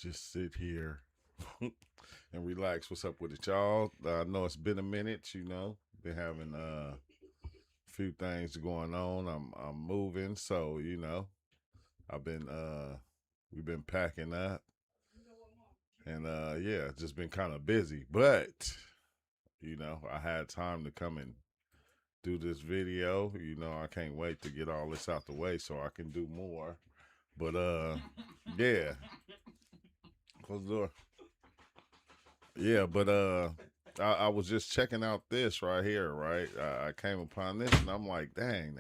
just sit here and relax. What's up with it, y'all? I know it's been a minute. Been having a few things going on. I'm moving, so I've been we've been packing up, and yeah, just been kind of busy. But I had time to come and do this video. I can't wait to get all this out the way so I can do more. But yeah, close the door. Yeah, but I was just checking out this right here, right? I came upon this and I'm like, dang,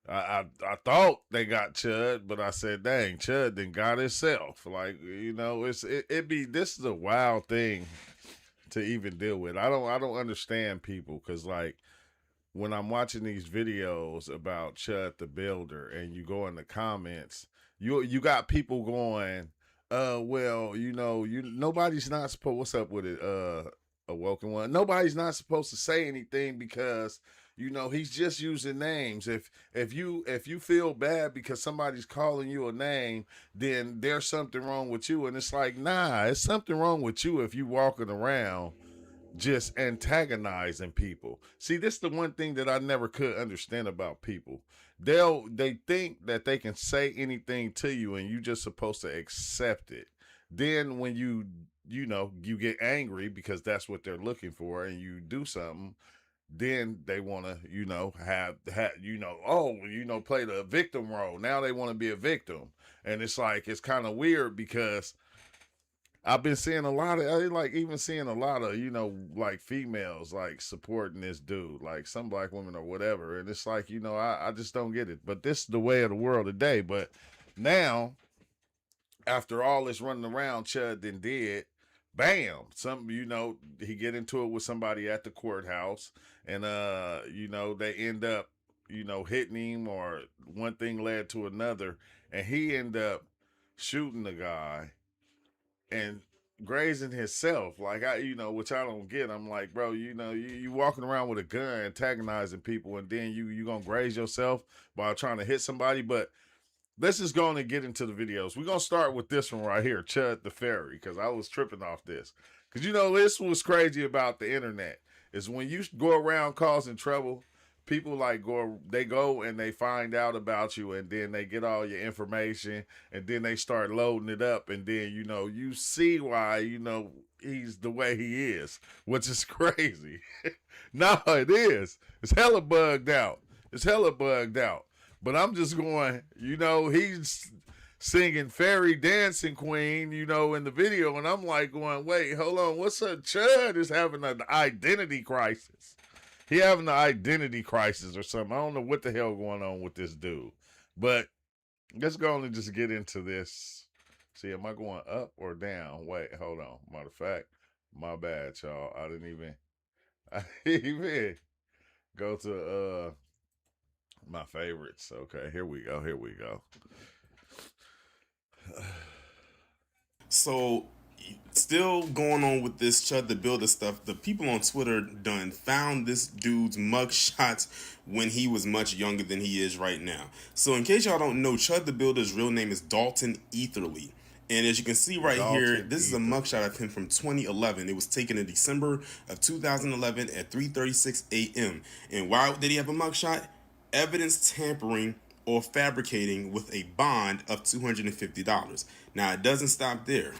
I thought they got Chud, but I said, dang, Chud then got himself. Like, it be this is a wild thing to even deal with. I don't understand people because like when I'm watching these videos about Chud the Builder and you go in the comments, you got people going, well, nobody's not supposed what's up with it, awoken one. Nobody's not supposed to say anything because he's just using names. If you feel bad because somebody's calling you a name, then there's something wrong with you. And it's like, nah, it's something wrong with you if you walking around just antagonizing people. See, this is the one thing that I never could understand about people. They think that they can say anything to you and you just supposed to accept it. Then when you get angry because that's what they're looking for and you do something, then they want to have play the victim role. Now they want to be a victim. And it's like it's kind of weird because I've been seeing a lot of, even seeing a lot of, like females like supporting this dude, like some black women or whatever. And it's like, I just don't get it. But this is the way of the world today. But now, after all this running around, Chud then did, bam, he get into it with somebody at the courthouse. And, they end up, hitting him or one thing led to another. And he end up shooting the guy and grazing himself, like which I don't get. I'm like, bro, you walking around with a gun antagonizing people, and then you gonna graze yourself by trying to hit somebody. But let's just go on and get into the videos. We're gonna start with this one right here, Chud the Fairy, because I was tripping off this. Because this was crazy about the internet is when you go around causing trouble. People they go and they find out about you and then they get all your information and then they start loading it up and then, you see why, he's the way he is, which is crazy. No, it is. It's hella bugged out. It's hella bugged out. But I'm just going, he's singing Fairy Dancing Queen, in the video. And I'm like going, wait, hold on. What's up? Chud is having an identity crisis. He having an identity crisis or something. I don't know what the hell going on with this dude. But let's go on and just get into this. See, am I going up or down? Wait, hold on. Matter of fact, my bad, y'all. I didn't even go to my favorites. Okay, here we go. So, still going on with this Chud the Builder stuff, the people on Twitter done found this dude's mug shots when he was much younger than he is right now. So in case y'all don't know, Chud the Builder's real name is Dalton Etherly. And as you can see right here, this is a mugshot of him from 2011. It was taken in December of 2011 at 3:36 a.m. And why did he have a mugshot? Evidence tampering or fabricating with a bond of $250. Now, it doesn't stop there.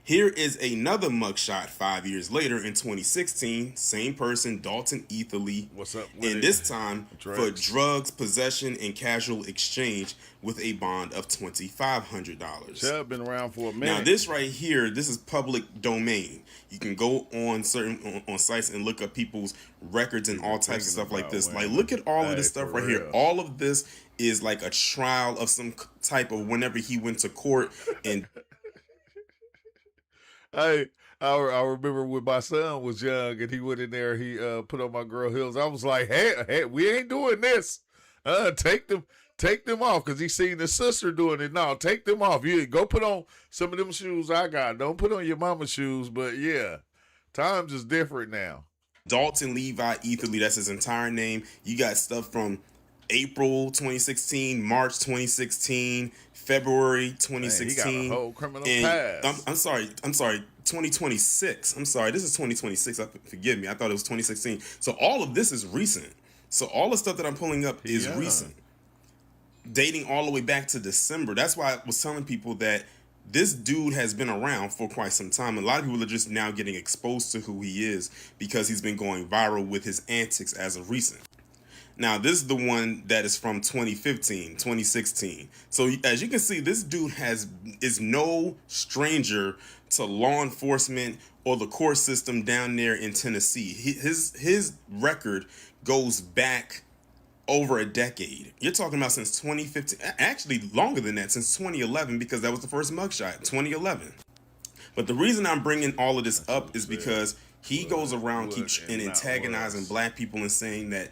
Here is another mugshot 5 years later in 2016. Same person, Dalton Etherly. What's up with and it? This time for drugs, possession, and casual exchange with a bond of $2,500. Chud been around for a minute. Now, this right here, this is public domain. You can go on certain on sites and look up people's records and all types of stuff like this. Like, look at all of this stuff right here. All of this is like a trial of some type of whenever he went to court and. I remember when my son was young and he went in there, he put on my girl heels. I was like, hey, we ain't doing this. Take them off, because he seen his sister doing it. No, take them off. You go put on some of them shoes I got. Don't put on your mama's shoes. But yeah, times is different now. Dalton Levi Etherly, that's his entire name. You got stuff from April 2016, March 2016, February Man, he got a 2016, whole criminal and past. I'm sorry, 2026. I'm sorry, this is 2026. Forgive me, I thought it was 2016. So all of this is recent. So all the stuff that I'm pulling up He is young. recent, dating all the way back to December. That's why I was telling people that this dude has been around for quite some time. A lot of people are just now getting exposed to who he is because he's been going viral with his antics as of recent. Now, this is the one that is from 2015, 2016. So as you can see, this dude is no stranger to law enforcement or the court system down there in Tennessee. His record goes back over a decade. You're talking about since 2015, actually longer than that, since 2011, because that was the first mugshot, 2011. But the reason I'm bringing all of this That's what up it is said. because he goes around Would keeps and not antagonizing was. black people and saying that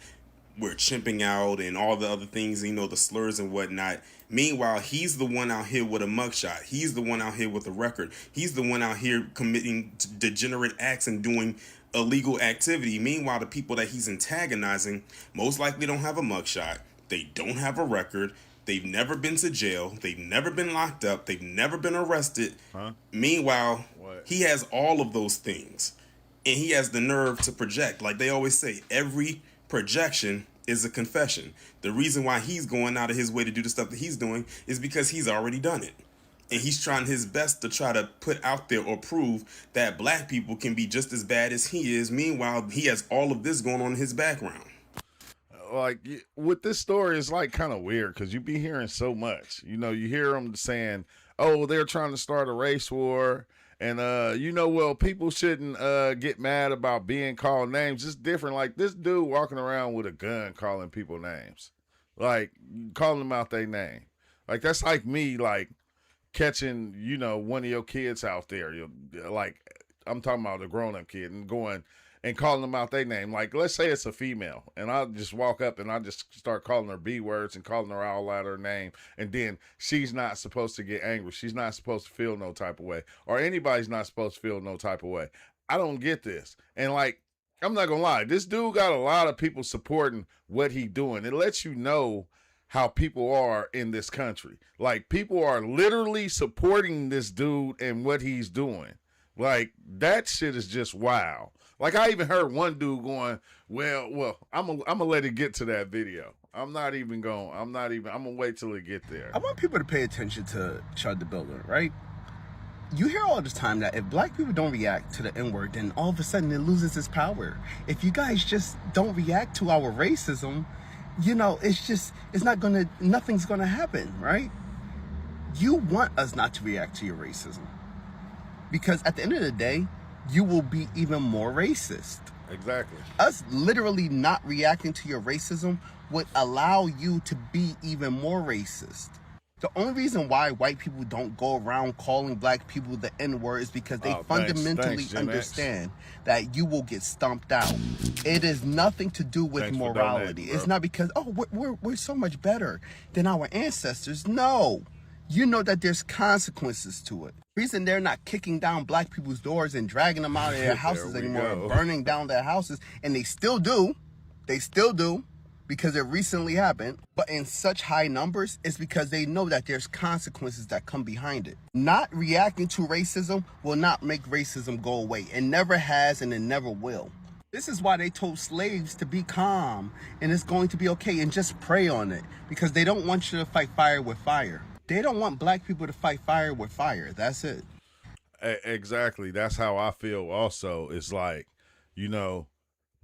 we're chimping out and all the other things, the slurs and whatnot. Meanwhile, he's the one out here with a mugshot. He's the one out here with a record. He's the one out here committing degenerate acts and doing illegal activity. Meanwhile, the people that he's antagonizing most likely don't have a mugshot. They don't have a record. They've never been to jail. They've never been locked up. They've never been arrested. Huh? Meanwhile, What? he has all of those things. And he has the nerve to project. Like they always say, every projection is a confession. The reason why he's going out of his way to do the stuff that he's doing is because he's already done it. And he's trying his best to try to put out there or prove that black people can be just as bad as he is. Meanwhile, he has all of this going on in his background. Like with this story, it's like kind of weird because you be hearing so much. You hear them saying, "Oh, they're trying to start a race war," and well, people shouldn't get mad about being called names. It's different. Like this dude walking around with a gun, calling people names, like calling them out their name. Like that's like me, like catching, one of your kids out there. Like I'm talking about a grown up kid and going and calling them out their name. Like let's say it's a female and I just walk up and I just start calling her B words and calling her all out her name, and then she's not supposed to get angry. She's not supposed to feel no type of way, or anybody's not supposed to feel no type of way. I don't get this. And like I'm not gonna lie, this dude got a lot of people supporting what he doing. It lets you know how people are in this country. Like people are literally supporting this dude and what he's doing. Like that shit is just wow. Like I even heard one dude going, "Well, I'm gonna let it get to that video. I'm gonna wait till it get there." I want people to pay attention to Chud the Builder, right? You hear all this time that if black people don't react to the N-word, then all of a sudden it loses its power. If you guys just don't react to our racism, nothing's gonna happen, right? You want us not to react to your racism. Because at the end of the day, you will be even more racist. Exactly. Us literally not reacting to your racism would allow you to be even more racist. The only reason why white people don't go around calling black people the N-word is because they fundamentally understand that you will get stomped out. It is nothing to do with morality. It's not because, we're so much better than our ancestors. No. You know that there's consequences to it. The reason they're not kicking down black people's doors and dragging them out of their houses anymore, and burning down their houses, and they still do, because it recently happened, but in such high numbers, it's because they know that there's consequences that come behind it. Not reacting to racism will not make racism go away. It never has and it never will. This is why they told slaves to be calm and it's going to be okay and just pray on it, because they don't want you to fight fire with fire. They don't want black people to fight fire with fire. That's it. Exactly. That's how I feel also. It's like,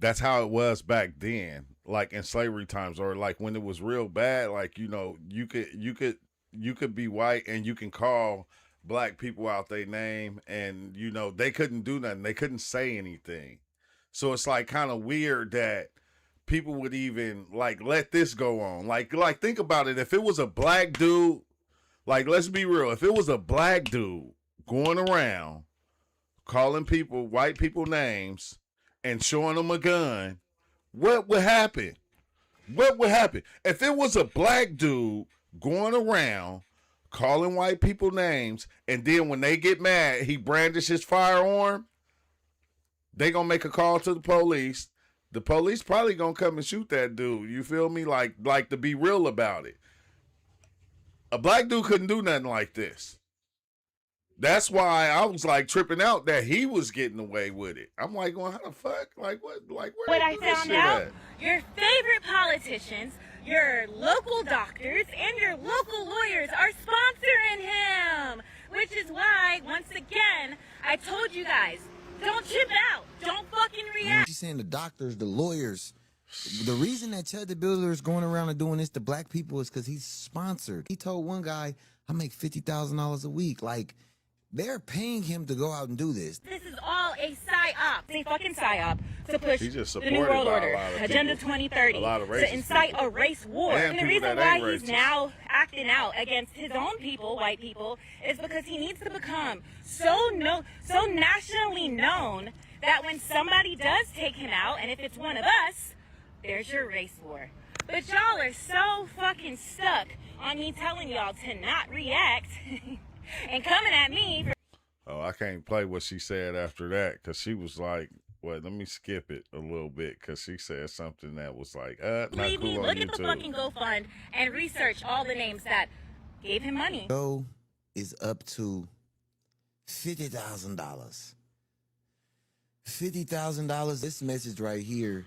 that's how it was back then, like in slavery times, or like when it was real bad, like, you could be white and you can call black people out their name and, they couldn't do nothing. They couldn't say anything. So it's like kind of weird that people would even like let this go on. Like think about it. If it was a black dude, like, let's be real. If it was a black dude going around calling white people names and showing them a gun, what would happen? What would happen? If it was a black dude going around calling white people names and then when they get mad, he brandishes his firearm, they gonna make a call to the police. the police probably gonna come and shoot that dude. You feel me? Like to be real about it. A black dude couldn't do nothing like this. That's why I was like tripping out that he was getting away with it. I'm like, going, how the fuck? Like what? Like where? What I found out, your favorite politicians, your local doctors, and your local lawyers are sponsoring him. Which is why, once again, I told you guys, don't chip out. Don't fucking react. She's saying the doctors, the lawyers. The reason that Chud the Builder is going around and doing this to black people is because he's sponsored. He told one guy, I make $50,000 a week. Like, they're paying him to go out and do this. This is all a psyop. It's a fucking psyop to push the New World Order, Agenda 2030, to incite a race war. And the reason why he's now acting out against his own people, white people, is because he needs to become so nationally known that when somebody does take him out, and if it's one of us, there's your race war. But y'all are so fucking stuck on me telling y'all to not react and coming at me. Oh, I can't play what she said after that because she was like, "What? Let me skip it a little bit," because she said something that was like, Believe me, look at the fucking GoFund and research all the names that gave him money. Joe is up to $50,000. $50,000. This message right here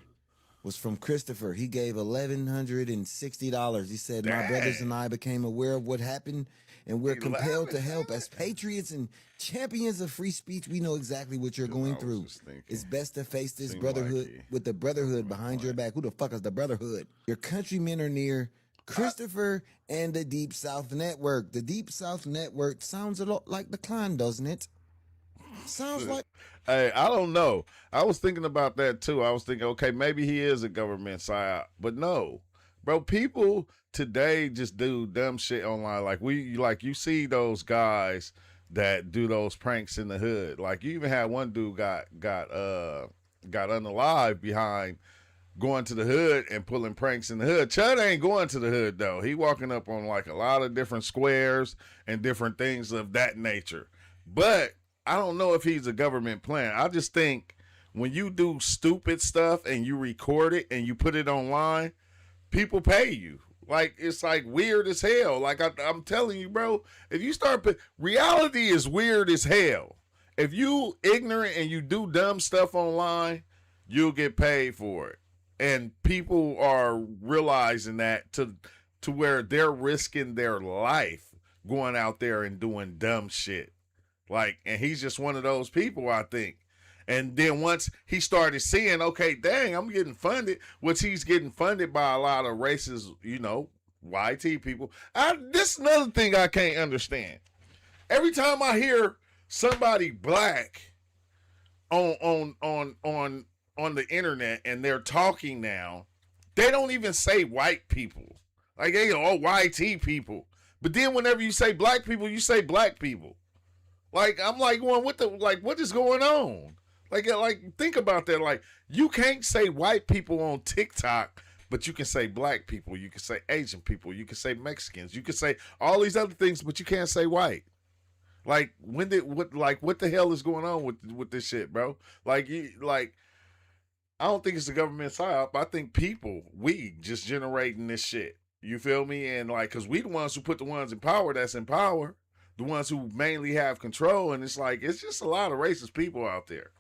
was from Christopher. He gave $1,160. He said, "My brothers and I became aware of what happened, and we're compelled to help. As patriots and champions of free speech, we know exactly what you're going through. It's best to face this brotherhood with the brotherhood behind your back." Who the fuck is the brotherhood? Your countrymen are near. Christopher and the Deep South Network. The Deep South Network sounds a lot like the Klan, doesn't it? Sounds like... Hey, I don't know. I was thinking about that too. I was thinking, okay, maybe he is a government psyop, but no, bro. People today just do dumb shit online. Like you see those guys that do those pranks in the hood. Like you even had one dude got unalive behind going to the hood and pulling pranks in the hood. Chud ain't going to the hood though. He walking up on like a lot of different squares and different things of that nature, but I don't know if he's a government plan. I just think when you do stupid stuff and you record it and you put it online, people pay you. Like, it's like weird as hell. Like, I'm telling you, bro, if you reality is weird as hell. If you ignorant and you do dumb stuff online, you'll get paid for it. And people are realizing that to where they're risking their life going out there and doing dumb shit. Like, and he's just one of those people, I think. And then once he started seeing, okay, dang, I'm getting funded, which he's getting funded by a lot of racist, YT people. This is another thing I can't understand. Every time I hear somebody black on the internet and they're talking now, they don't even say white people. Like, they go, YT people. But then whenever you say black people, you say black people. Like, I'm like, well, what is going on? Like, think about that. Like, you can't say white people on TikTok, but you can say black people. You can say Asian people. You can say Mexicans. You can say all these other things, but you can't say white. Like, what the hell is going on with this shit, bro? Like, I don't think it's the government psyop. I think we just generating this shit. You feel me? And like, cause we the ones who put the ones in power that's in power. The ones who mainly have control, and it's like, it's just a lot of racist people out there.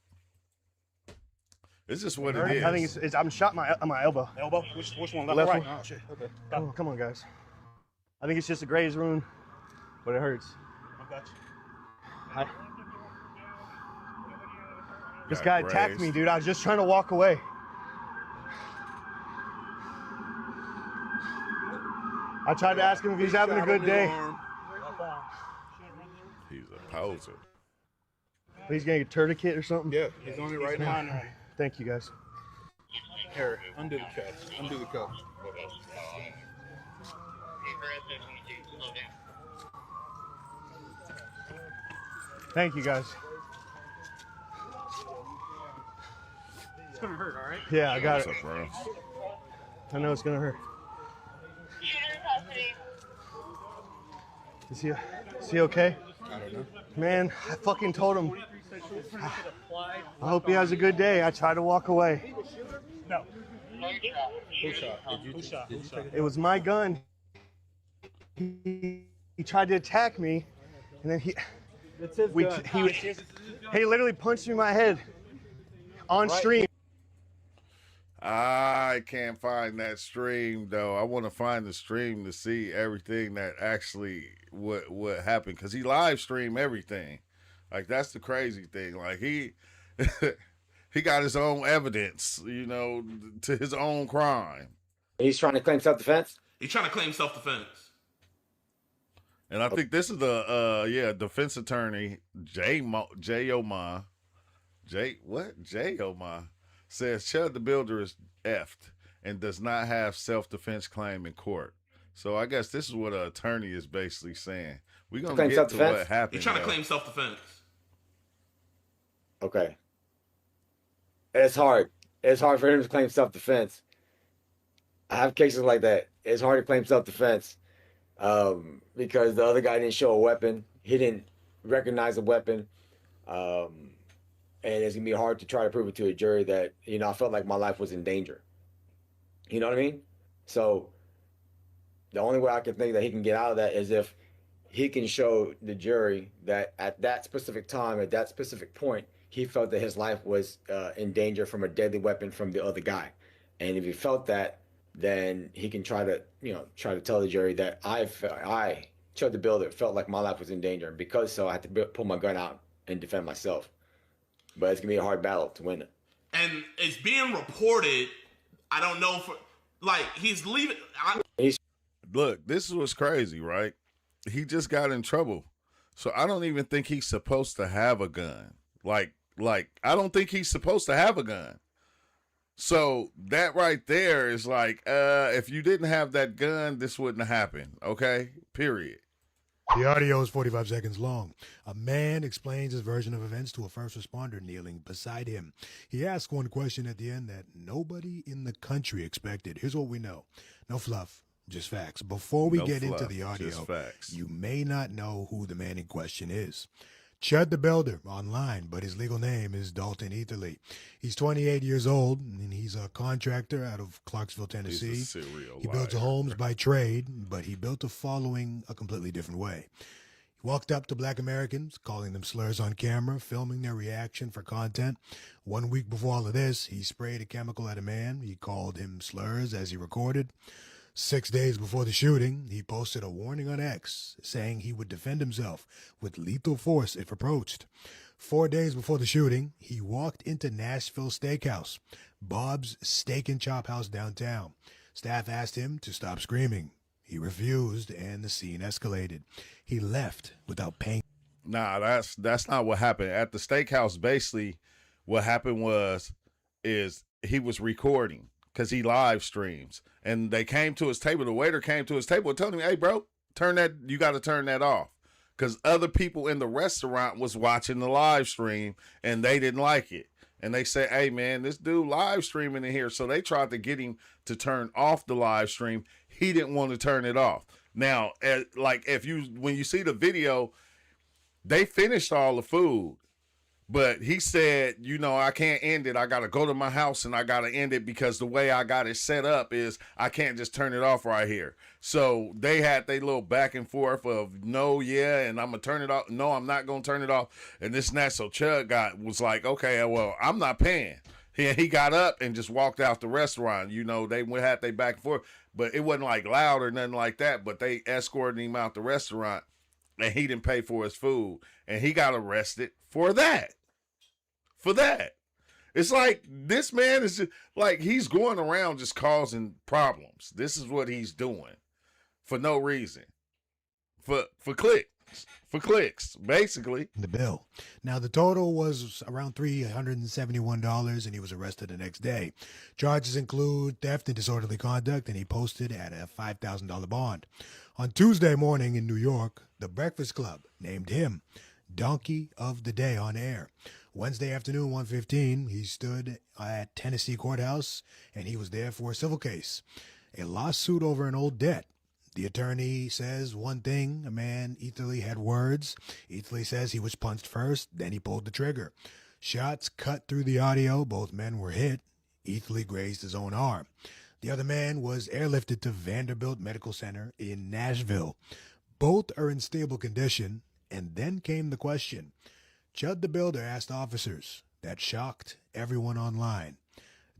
It's just what it is. I think it's I'm shot on my elbow. Elbow? Which one? Left, Left right? one. Oh, shit. Okay. Come on, guys. I think it's just a graze wound, but it hurts. I got you. Hi. This guy attacked me, dude. I was just trying to walk away. I tried to ask him if he's having a good day. He's a poser. He's getting a tourniquet or something? Yeah, he's on it right now. Thank you, guys. Here, undo the cuff. Undo the cuff. Thank you, guys. It's gonna hurt, all right? Yeah, I got it. What's up, bro? I know it's gonna hurt. Is he okay? I don't know. Man, I fucking told him. I hope he has a good day. I tried to walk away. No. Who shot? Who shot? It was my gun. He tried to attack me, and then he literally punched me in my head on stream. I can't find that stream though. I want to find the stream to see everything that actually what happened, because he live streamed everything. Like, that's the crazy thing. Like, he he got his own evidence, you know, to his own crime. He's trying to claim self-defense? He's trying to claim self-defense. And I think this is the defense attorney, J-Oma, says Chud the Builder is effed and does not have self-defense claim in court. So I guess this is what an attorney is basically saying. We're going to get to what happened. He's trying to claim self-defense. Okay. It's hard. It's hard for him to claim self-defense. I have cases like that. It's hard to claim self-defense because the other guy didn't show a weapon. He didn't recognize a weapon. And it's going to be hard to try to prove it to a jury that, you know, I felt like my life was in danger. You know what I mean? So the only way I can think that he can get out of that is if he can show the jury that at that specific time, at that specific point, he felt that his life was in danger from a deadly weapon from the other guy. And if he felt that, then he can try to tell the jury that I, Chud the Builder, felt like my life was in danger. And because so, I had to pull my gun out and defend myself. But it's going to be a hard battle to win it. And it's being reported, I don't know, he's leaving. Look, this is what's crazy, right? He just got in trouble. So I don't even think he's supposed to have a gun. Like, I don't think he's supposed to have a gun. So that right there is like, if you didn't have that gun, this wouldn't have happened. Okay? Period. The audio is 45 seconds long. A man explains his version of events to a first responder kneeling beside him. He asks one question at the end that nobody in the country expected. Here's what we know. No fluff, just facts. Before we get into the audio, you may not know who the man in question is. Chud the Builder online, but his legal name is Dalton Etherly. He's 28 years old, and he's a contractor out of Clarksville, Tennessee. He builds homes by trade, but he built a following a completely different way. He walked up to black Americans, calling them slurs on camera, filming their reaction for content. 1 week before all of this, he sprayed a chemical at a man. He called him slurs as he recorded. 6 days before the shooting, he posted a warning on X saying he would defend himself with lethal force if approached. 4 days before the shooting, he walked into Nashville Steakhouse, Bob's Steak and Chop House downtown. Staff asked him to stop screaming. He refused, and the scene escalated. He left without paying. Nah, that's not what happened. At the steakhouse, basically, what happened is he was recording, because he live streams. And they came to his table. The waiter came to his table and told him, hey, bro, you got to turn that off. Because other people in the restaurant was watching the live stream, and they didn't like it. And they said, hey, man, this dude live streaming in here. So they tried to get him to turn off the live stream. He didn't want to turn it off. Now, when you see the video, they finished all the food. But he said, I can't end it. I got to go to my house and I got to end it because the way I got it set up is I can't just turn it off right here. So they had their little back and forth of no, yeah, and I'm going to turn it off. No, I'm not going to turn it off. And this and that. So Chud was like, okay, well, I'm not paying. He got up and just walked out the restaurant. They had their back and forth. But it wasn't like loud or nothing like that. But they escorted him out the restaurant and he didn't pay for his food. And he got arrested for that. It's like this man is just like he's going around just causing problems. This is what he's doing for no reason. For clicks, basically. The bill. Now, the total was around $371, and he was arrested the next day. Charges include theft and disorderly conduct, and he posted at a $5,000 bond. On Tuesday morning in New York, the Breakfast Club named him Donkey of the Day on air. Wednesday afternoon, 1:15, he stood at Tennessee Courthouse, and he was there for a civil case, a lawsuit over an old debt. The attorney says one thing, a man Etherly had words. Etherly says he was punched first, then he pulled the trigger. Shots cut through the audio. Both men were hit. easily grazed his own arm. The other man was airlifted to Vanderbilt Medical Center in Nashville. Both are in stable condition, and then came the question. Chud the Builder asked officers that shocked everyone online.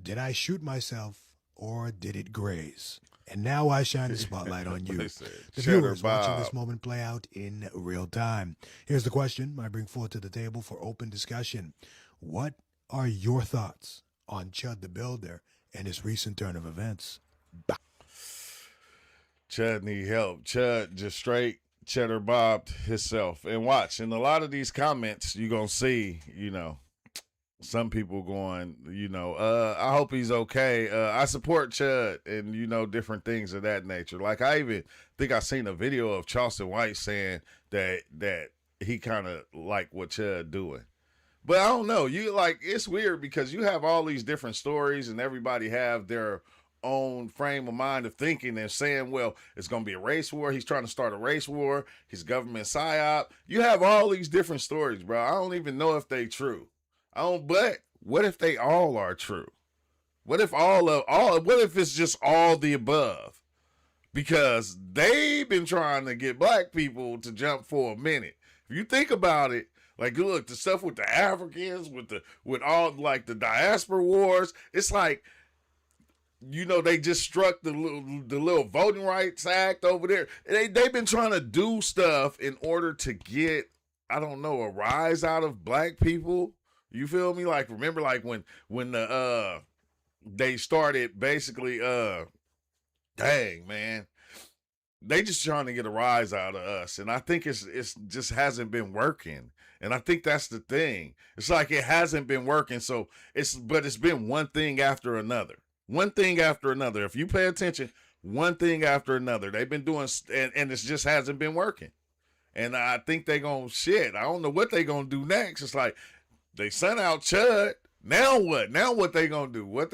Did I shoot myself or did it graze? And now I shine the spotlight on you, the viewers watching this moment play out in real time. Here's the question I bring forth to the table for open discussion. What are your thoughts on Chud the Builder and his recent turn of events? Chud need help. Chud just straight cheddar bobbed himself. And watch, in a lot of these comments, you're going to see, some people going, I hope he's okay. I support Chud and, different things of that nature. Like, I even think I seen a video of Charleston White saying that he kind of like what Chud doing. But I don't know. It's weird because you have all these different stories and everybody have their own frame of mind of thinking and saying, well, it's going to be a race war. He's trying to start a race war. His government psyop. You have all these different stories, bro. I don't even know if they true. But what if they all are true? What if what if it's just all the above? Because they've been trying to get black people to jump for a minute. If you think about it, like, look, the stuff with the Africans, with all like the diaspora wars, it's like, they just struck the little Voting Rights Act over there. They've been trying to do stuff in order to get, I don't know, a rise out of black people. You feel me? Like, remember, like when the they started basically, dang man, they just trying to get a rise out of us, and I think it's just hasn't been working, and I think that's the thing. It's like it hasn't been working, so it's been one thing after another, one thing after another. If you pay attention, one thing after another, they've been doing, and it just hasn't been working, and I think they gonna shit. I don't know what they gonna do next. It's like, they sent out Chud. Now what? Now what they gonna do?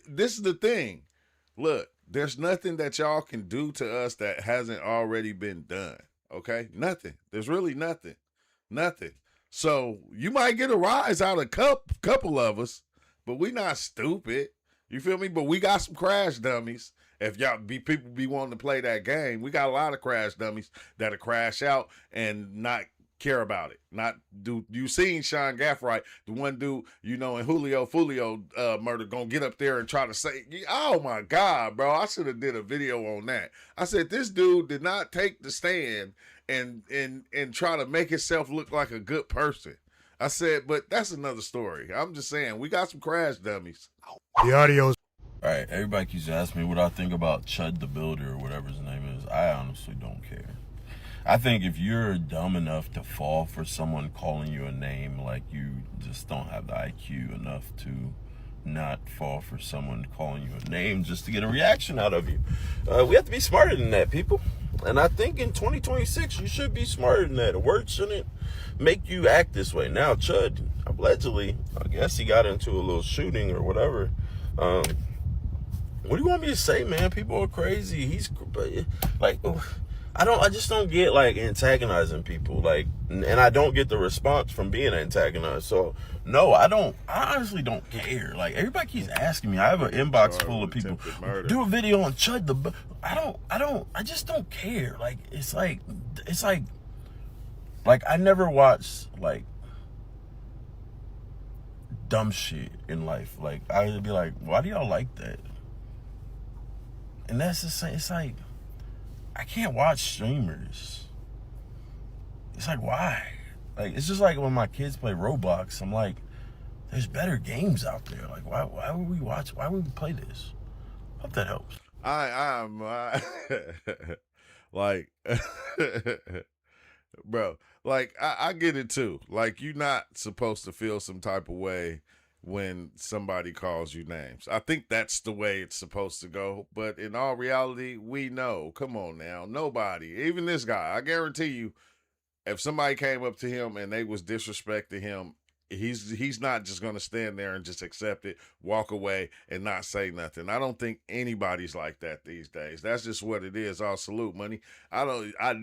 This is the thing. Look, there's nothing that y'all can do to us that hasn't already been done. Okay? Nothing. There's really nothing. Nothing. So you might get a rise out of couple of us, but we not stupid. You feel me? But we got some crash dummies. If people be wanting to play that game, we got a lot of crash dummies that'll crash out and not care about it. Not do you seen Sean Gaffright, the one dude, in Julio Fulio murder, gonna get up there and try to say, oh my God, bro, I should have did a video on that. I said, this dude did not take the stand and try to make himself look like a good person. I said, but that's another story. I'm just saying, we got some crash dummies. The audio's all right. Everybody keeps asking me what I think about Chud the Builder or whatever his name is. I honestly don't care. I think if you're dumb enough to fall for someone calling you a name, like, you just don't have the IQ enough to not fall for someone calling you a name just to get a reaction out of you. We have to be smarter than that, people. And I think in 2026, you should be smarter than that. A word shouldn't make you act this way. Now, Chud, allegedly, I guess he got into a little shooting or whatever. What do you want me to say, man? People are crazy. He's like, I just don't get, like, antagonizing people, like, and I don't get the response from being antagonized. So no, I honestly don't care. Like, everybody keeps asking me. I have an inbox full of people. Do a video on Chud the. I just don't care. Like, it's like I never watched, like, dumb shit in life. Like, I would be like, why do y'all like that? And that's the same. It's like, I can't watch streamers. It's like, why? Like, it's just like when my kids play Roblox, I'm like, there's better games out there. Like, why would we watch? Why would we play this? Hope that helps. I'm like, bro, like, I get it too. Like, you're not supposed to feel some type of way when somebody calls you names. I think that's the way it's supposed to go. But in all reality, we know. Come on now. Nobody, even this guy, I guarantee you, if somebody came up to him and they was disrespecting him, he's not just going to stand there and just accept it, walk away, and not say nothing. I don't think anybody's like that these days. That's just what it is. All salute money.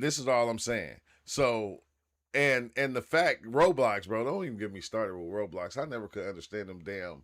This is all I'm saying. So, and the fact, Roblox, bro, don't even get me started with Roblox. I never could understand them damn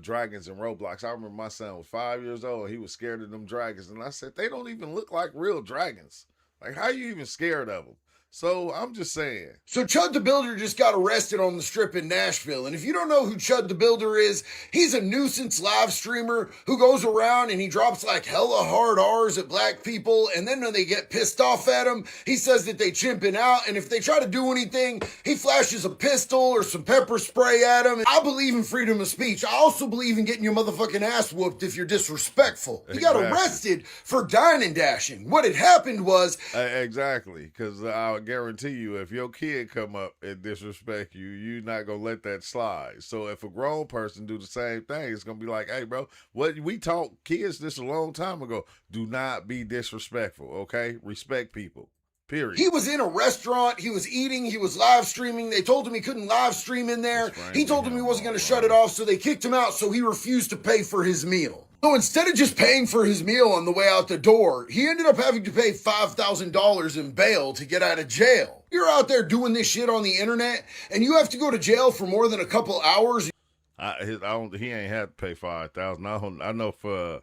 dragons in Roblox. I remember my son was 5 years old. He was scared of them dragons. And I said, they don't even look like real dragons. Like, how are you even scared of them? So I'm just saying. So Chud the Builder just got arrested on the strip in Nashville. And if you don't know who Chud the Builder is, he's a nuisance live streamer who goes around and he drops like hella hard R's at black people. And then when they get pissed off at him, he says that they chimping out. And if they try to do anything, he flashes a pistol or some pepper spray at them. I believe in freedom of speech. I also believe in getting your motherfucking ass whooped if you're disrespectful. He got arrested for dining dashing. What had happened was... Exactly. Because I guarantee you, if your kid come up and disrespect you, you're not gonna let that slide. So if a grown person do the same thing, it's gonna be like, hey, bro, what we taught kids this a long time ago: do not be disrespectful. Okay, respect people. Period. He was in a restaurant. He was eating. He was live streaming. They told him he couldn't live stream in there. He told them he wasn't going to shut it off, so they kicked him out. So he refused to pay for his meal. So instead of just paying for his meal on the way out the door, he ended up having to pay $5,000 in bail to get out of jail. You're out there doing this shit on the internet, and you have to go to jail for more than a couple hours. He ain't had to pay $5,000.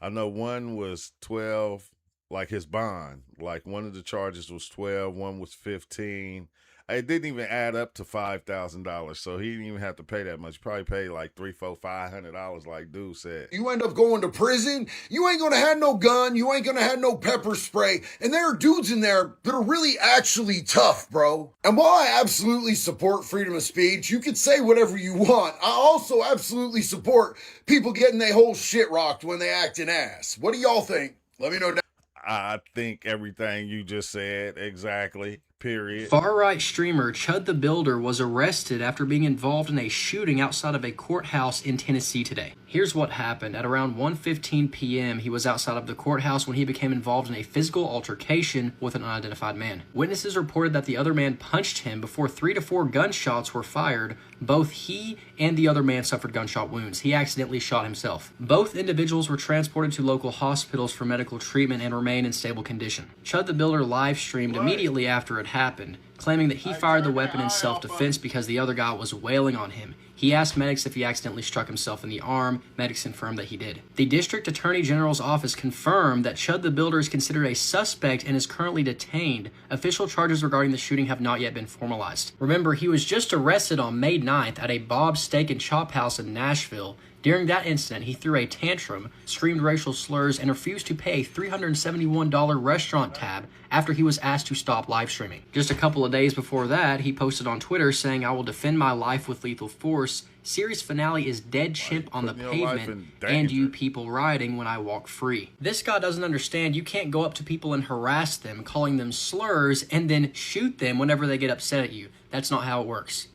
I know one was 12. Like his bond, like one of the charges was 12, one was 15. It didn't even add up to $5,000, so he didn't even have to pay that much. He probably paid like $300, $400, $500, like dude said. You end up going to prison. You ain't gonna have no gun. You ain't gonna have no pepper spray. And there are dudes in there that are really actually tough, bro. And while I absolutely support freedom of speech, you can say whatever you want. I also absolutely support people getting their whole shit rocked when they act an ass. What do y'all think? Let me know down. I think everything you just said, exactly, period. Far-right streamer Chud the Builder was arrested after being involved in a shooting outside of a courthouse in Tennessee today. Here's what happened. At around 1:15 p.m., he was outside of the courthouse when he became involved in a physical altercation with an unidentified man. Witnesses reported that the other man punched him before 3 to 4 gunshots were fired. Both he and the other man suffered gunshot wounds. He accidentally shot himself. Both individuals were transported to local hospitals for medical treatment and remain in stable condition. Chud the Builder live streamed immediately after it happened, claiming that he fired the weapon in self-defense because the other guy was wailing on him. He asked medics if he accidentally struck himself in the arm. Medics confirmed that he did. The District Attorney General's office confirmed that Chud the Builder is considered a suspect and is currently detained. Official charges regarding the shooting have not yet been formalized. Remember, he was just arrested on May 9th at a Bob's Steak and Chop House in Nashville. During that incident, he threw a tantrum, screamed racial slurs, and refused to pay a $371 restaurant tab after he was asked to stop live streaming. Just a couple of days before that, he posted on Twitter saying, "I will defend my life with lethal force. Series finale is dead chimp on the pavement and you people rioting when I walk free." This guy doesn't understand you can't go up to people and harass them, calling them slurs, and then shoot them whenever they get upset at you. That's not how it works.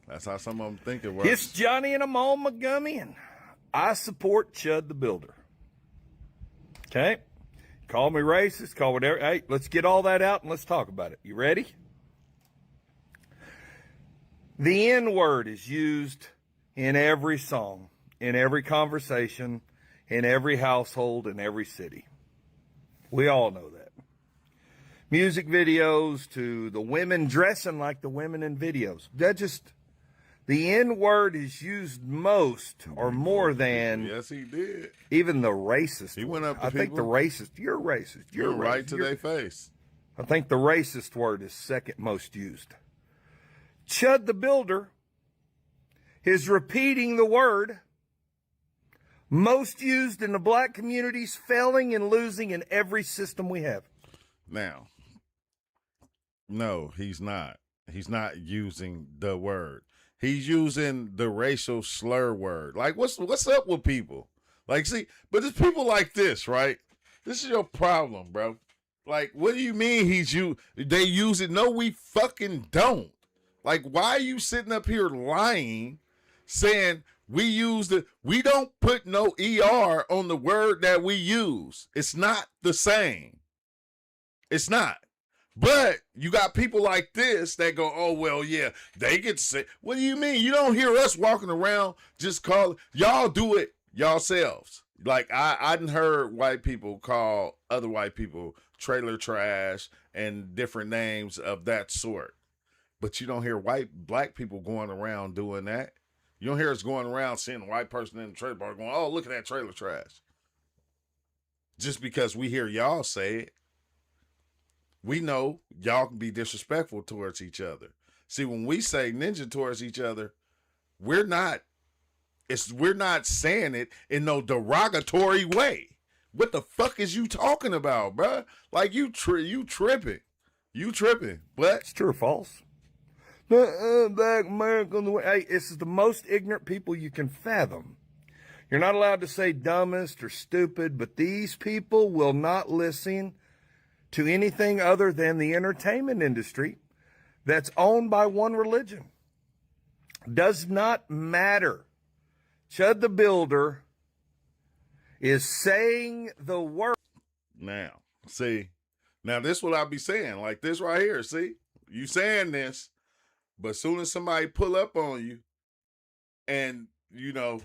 That's how some of them think it works. It's Johnny and I'm on my gummy, and I support Chud the Builder. Okay? Call me racist, call whatever. Hey, let's get all that out and let's talk about it. You ready? The N-word is used in every song, in every conversation, in every household, in every city. We all know that. Music videos to the women dressing like the women in videos. The N-word is used most or more than... Yes, he did. Even the racist. He went up to I think the racist... You're racist. You're right to their face. I think the racist word is second most used. Chud the Builder is repeating the word most used in the black communities, failing and losing in every system we have. Now, no, he's not. He's not using the word. He's using the racial slur word. Like, what's up with people? Like, see, but it's people like this, right? This is your problem, bro. Like, what do you mean they use it? No, we fucking don't. Like, why are you sitting up here lying, saying we don't put no ER on the word that we use? It's not the same. It's not. But you got people like this that go, oh, well, yeah, they get to say, what do you mean? You don't hear us walking around just calling, y'all do it yourselves. Like, I done heard white people call other white people trailer trash and different names of that sort. But you don't hear black people going around doing that. You don't hear us going around seeing a white person in the trailer park going, oh, look at that trailer trash. Just because we hear y'all say it, we know y'all can be disrespectful towards each other. See, when we say ninja towards each other, we're not saying it in no derogatory way. What the fuck is you talking about, bruh? Like you tripping. You tripping. What? It's true or false? Black America, hey, this is the most ignorant people you can fathom. You're not allowed to say dumbest or stupid, but these people will not listen to anything other than the entertainment industry that's owned by one religion. Does not matter. Chud the Builder is saying the word. Now, see, now this is what I'll be saying, like this right here, see? You saying this, but as soon as somebody pull up on you and, you know,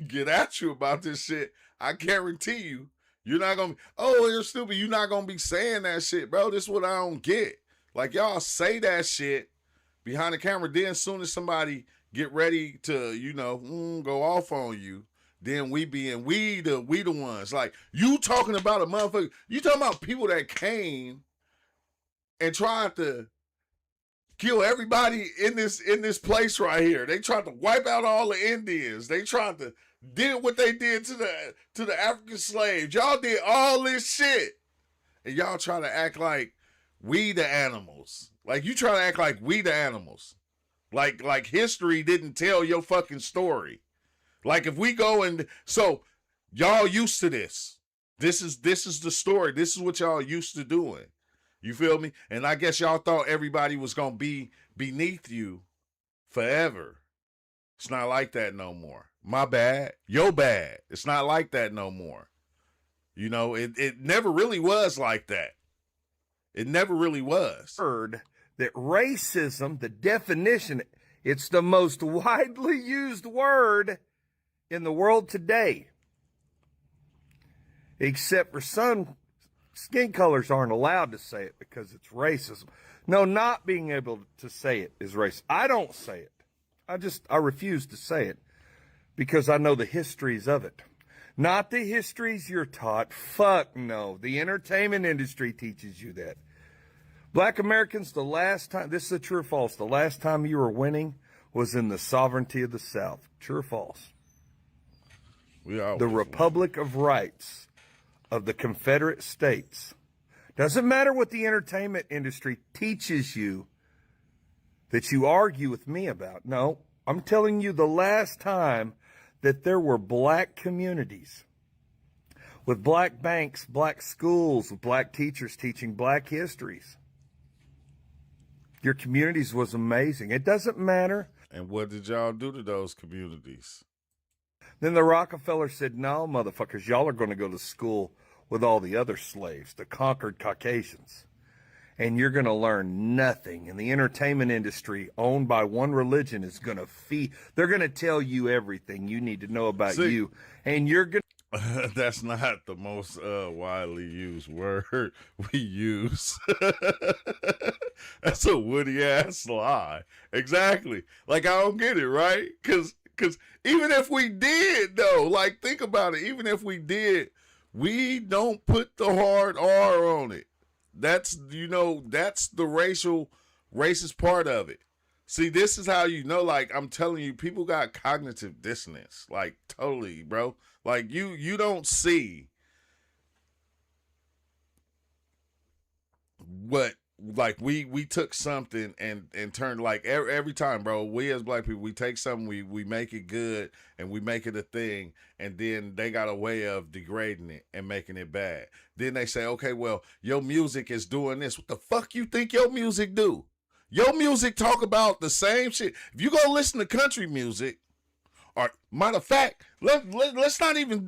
get at you about this shit, I guarantee you, you're not going to be, oh, you're stupid. You're not going to be saying that shit, bro. This is what I don't get. Like, y'all say that shit behind the camera. Then as soon as somebody get ready to, you know, go off on you, then we the ones. Like, you talking about a motherfucker. You talking about people that came and tried to kill everybody in this place right here. They tried to wipe out all the Indians. They tried to did what they did to the African slaves. Y'all did all this shit. And y'all try to act like we the animals. Like you try to act like we the animals. Like history didn't tell your fucking story. Like if we go and so y'all used to this. This is the story. This is what y'all used to doing. You feel me? And I guess y'all thought everybody was going to be beneath you forever. It's not like that no more. My bad. Your bad. It's not like that no more. You know, it never really was like that. It never really was. Heard that racism, the definition, it's the most widely used word in the world today. Except for some skin colors aren't allowed to say it because it's racism. No, not being able to say it is racist. I don't say it. I refuse to say it because I know the histories of it. Not the histories you're taught. Fuck no. The entertainment industry teaches you that. Black Americans, the last time, this is a true or false, the last time you were winning was in the sovereignty of the South. True or false? The Republic of Rights of the Confederate States. Doesn't matter what the entertainment industry teaches you that you argue with me about. No, I'm telling you the last time that there were black communities with black banks, black schools, with black teachers teaching black histories. Your communities was amazing. It doesn't matter. And what did y'all do to those communities? Then the Rockefeller said, no, motherfuckers, y'all are going to go to school with all the other slaves, the conquered Caucasians. And you're going to learn nothing. And the entertainment industry owned by one religion is going to they're going to tell you everything you need to know about you. And you're going to. That's not the most widely used word we use. That's a Woody ass lie. Exactly. Like, I don't get it, right? Because even if we did, though, like, think about it. Even if we did, we don't put the hard R on it. That's, you know, that's the racist part of it. See, this is how you know, like, I'm telling you, people got cognitive dissonance. Like, totally, bro. Like, you don't see what, like, we took something and turned, like, every time, bro, we as black people, we take something, we make it good, and we make it a thing, and then they got a way of degrading it and making it bad. Then they say, okay, well, your music is doing this. What the fuck you think your music do? Your music talk about the same shit. If you go listen to country music, or matter of fact, let's not even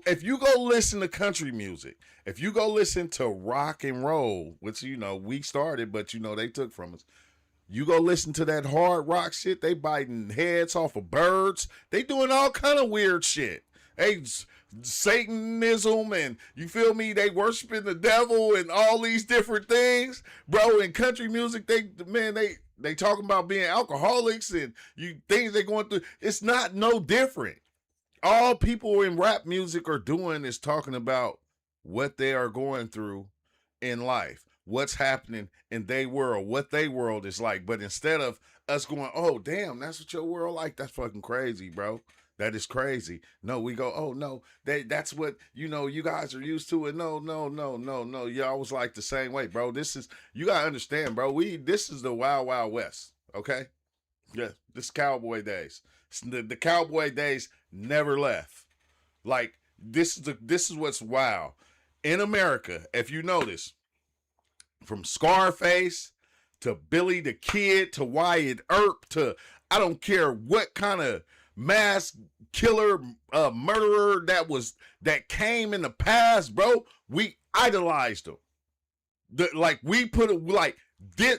if you go listen to country music, if you go listen to rock and roll, which, you know, we started, but, you know, they took from us. You go listen to that hard rock shit, they biting heads off of birds. They doing all kind of weird shit. Hey, Satanism, and you feel me? They worshiping the devil and all these different things, bro. In country music, They talking about being alcoholics and things they're going through. It's not no different. All people in rap music are doing is talking about what they are going through in life, what's happening in their world, what their world is like. But instead of us going, oh, damn, that's what your world like, that's fucking crazy, bro. That is crazy. No, we go, oh, no, that's what, you guys are used to it. No. Y'all was like the same way, bro. You got to understand, bro. This is the Wild Wild West, okay? Yeah, this cowboy days. The cowboy days never left. Like, this is what's wild. In America, if you notice, from Scarface to Billy the Kid to Wyatt Earp to I don't care what kind of mass killer murderer that came in the past, bro, we idolized them.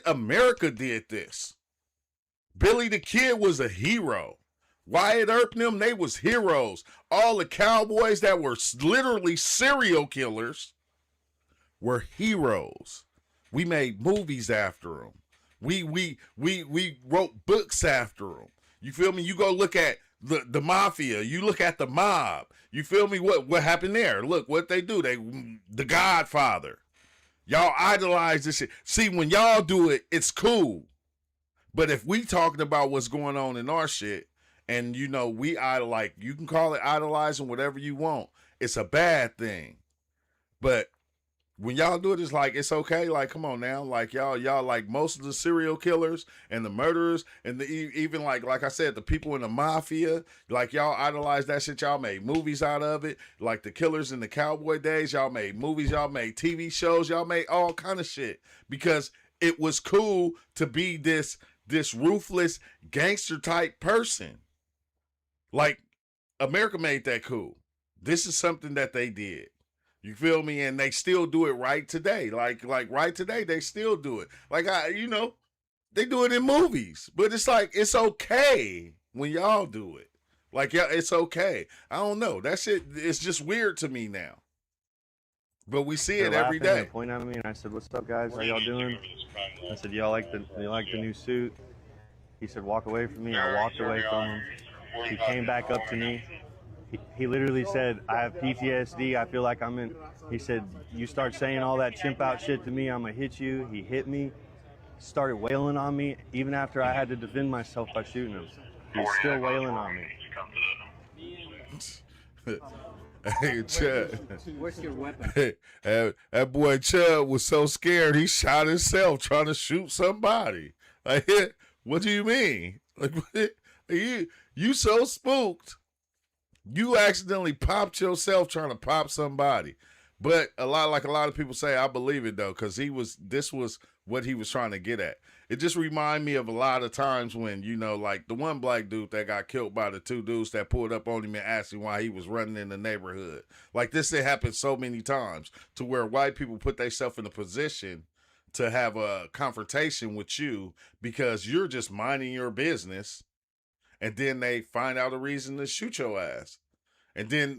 America did this. Billy the Kid was a hero. Wyatt Earp and them, they was heroes. All the cowboys that were literally serial killers were heroes. We made movies after them. We wrote books after them. You feel me? You go look at the mafia. You look at the mob. You feel me? What happened there? Look what they do. The Godfather. Y'all idolize this shit. See, when y'all do it, it's cool. But if we talking about what's going on in our shit, and we idolize, you can call it idolizing, whatever you want. It's a bad thing. But when y'all do it, it's like, it's okay. Like, come on now. Like, y'all like most of the serial killers and the murderers and even like I said, the people in the mafia, like y'all idolize that shit. Y'all made movies out of it. Like the killers in the cowboy days, y'all made movies, y'all made TV shows, y'all made all kind of shit because it was cool to be this ruthless gangster type person. Like, America made that cool. This is something that they did. You feel me? And they still do it right today. Like right today, they still do it. Like, they do it in movies. But it's like, it's okay when y'all do it. Like, yeah, it's okay. I don't know. That shit, it's just weird to me now. But we see it every day. They point at me and I said, "What's up, guys? How y'all doing?" I said, "Y'all like the new suit?" He said, "Walk away from me." I walked away from him. He came back up to me. He literally said, "I have PTSD. I feel like I'm in." He said, "You start saying all that chimp out shit to me, I'm gonna hit you." He hit me, started wailing on me, even after I had to defend myself by shooting him. He's still wailing on me. Hey, Chud. Where's your weapon? Hey, that boy Chud was so scared he shot himself trying to shoot somebody. Like, what do you mean? Like, you so spooked. You accidentally popped yourself trying to pop somebody. But a lot of people say, I believe it though, because this was what he was trying to get at. It just remind me of a lot of times when, like the one black dude that got killed by the two dudes that pulled up on him and asked him why he was running in the neighborhood. Like this, it happens so many times to where white people put themselves in a position to have a confrontation with you because you're just minding your business. And then they find out a reason to shoot your ass. And then,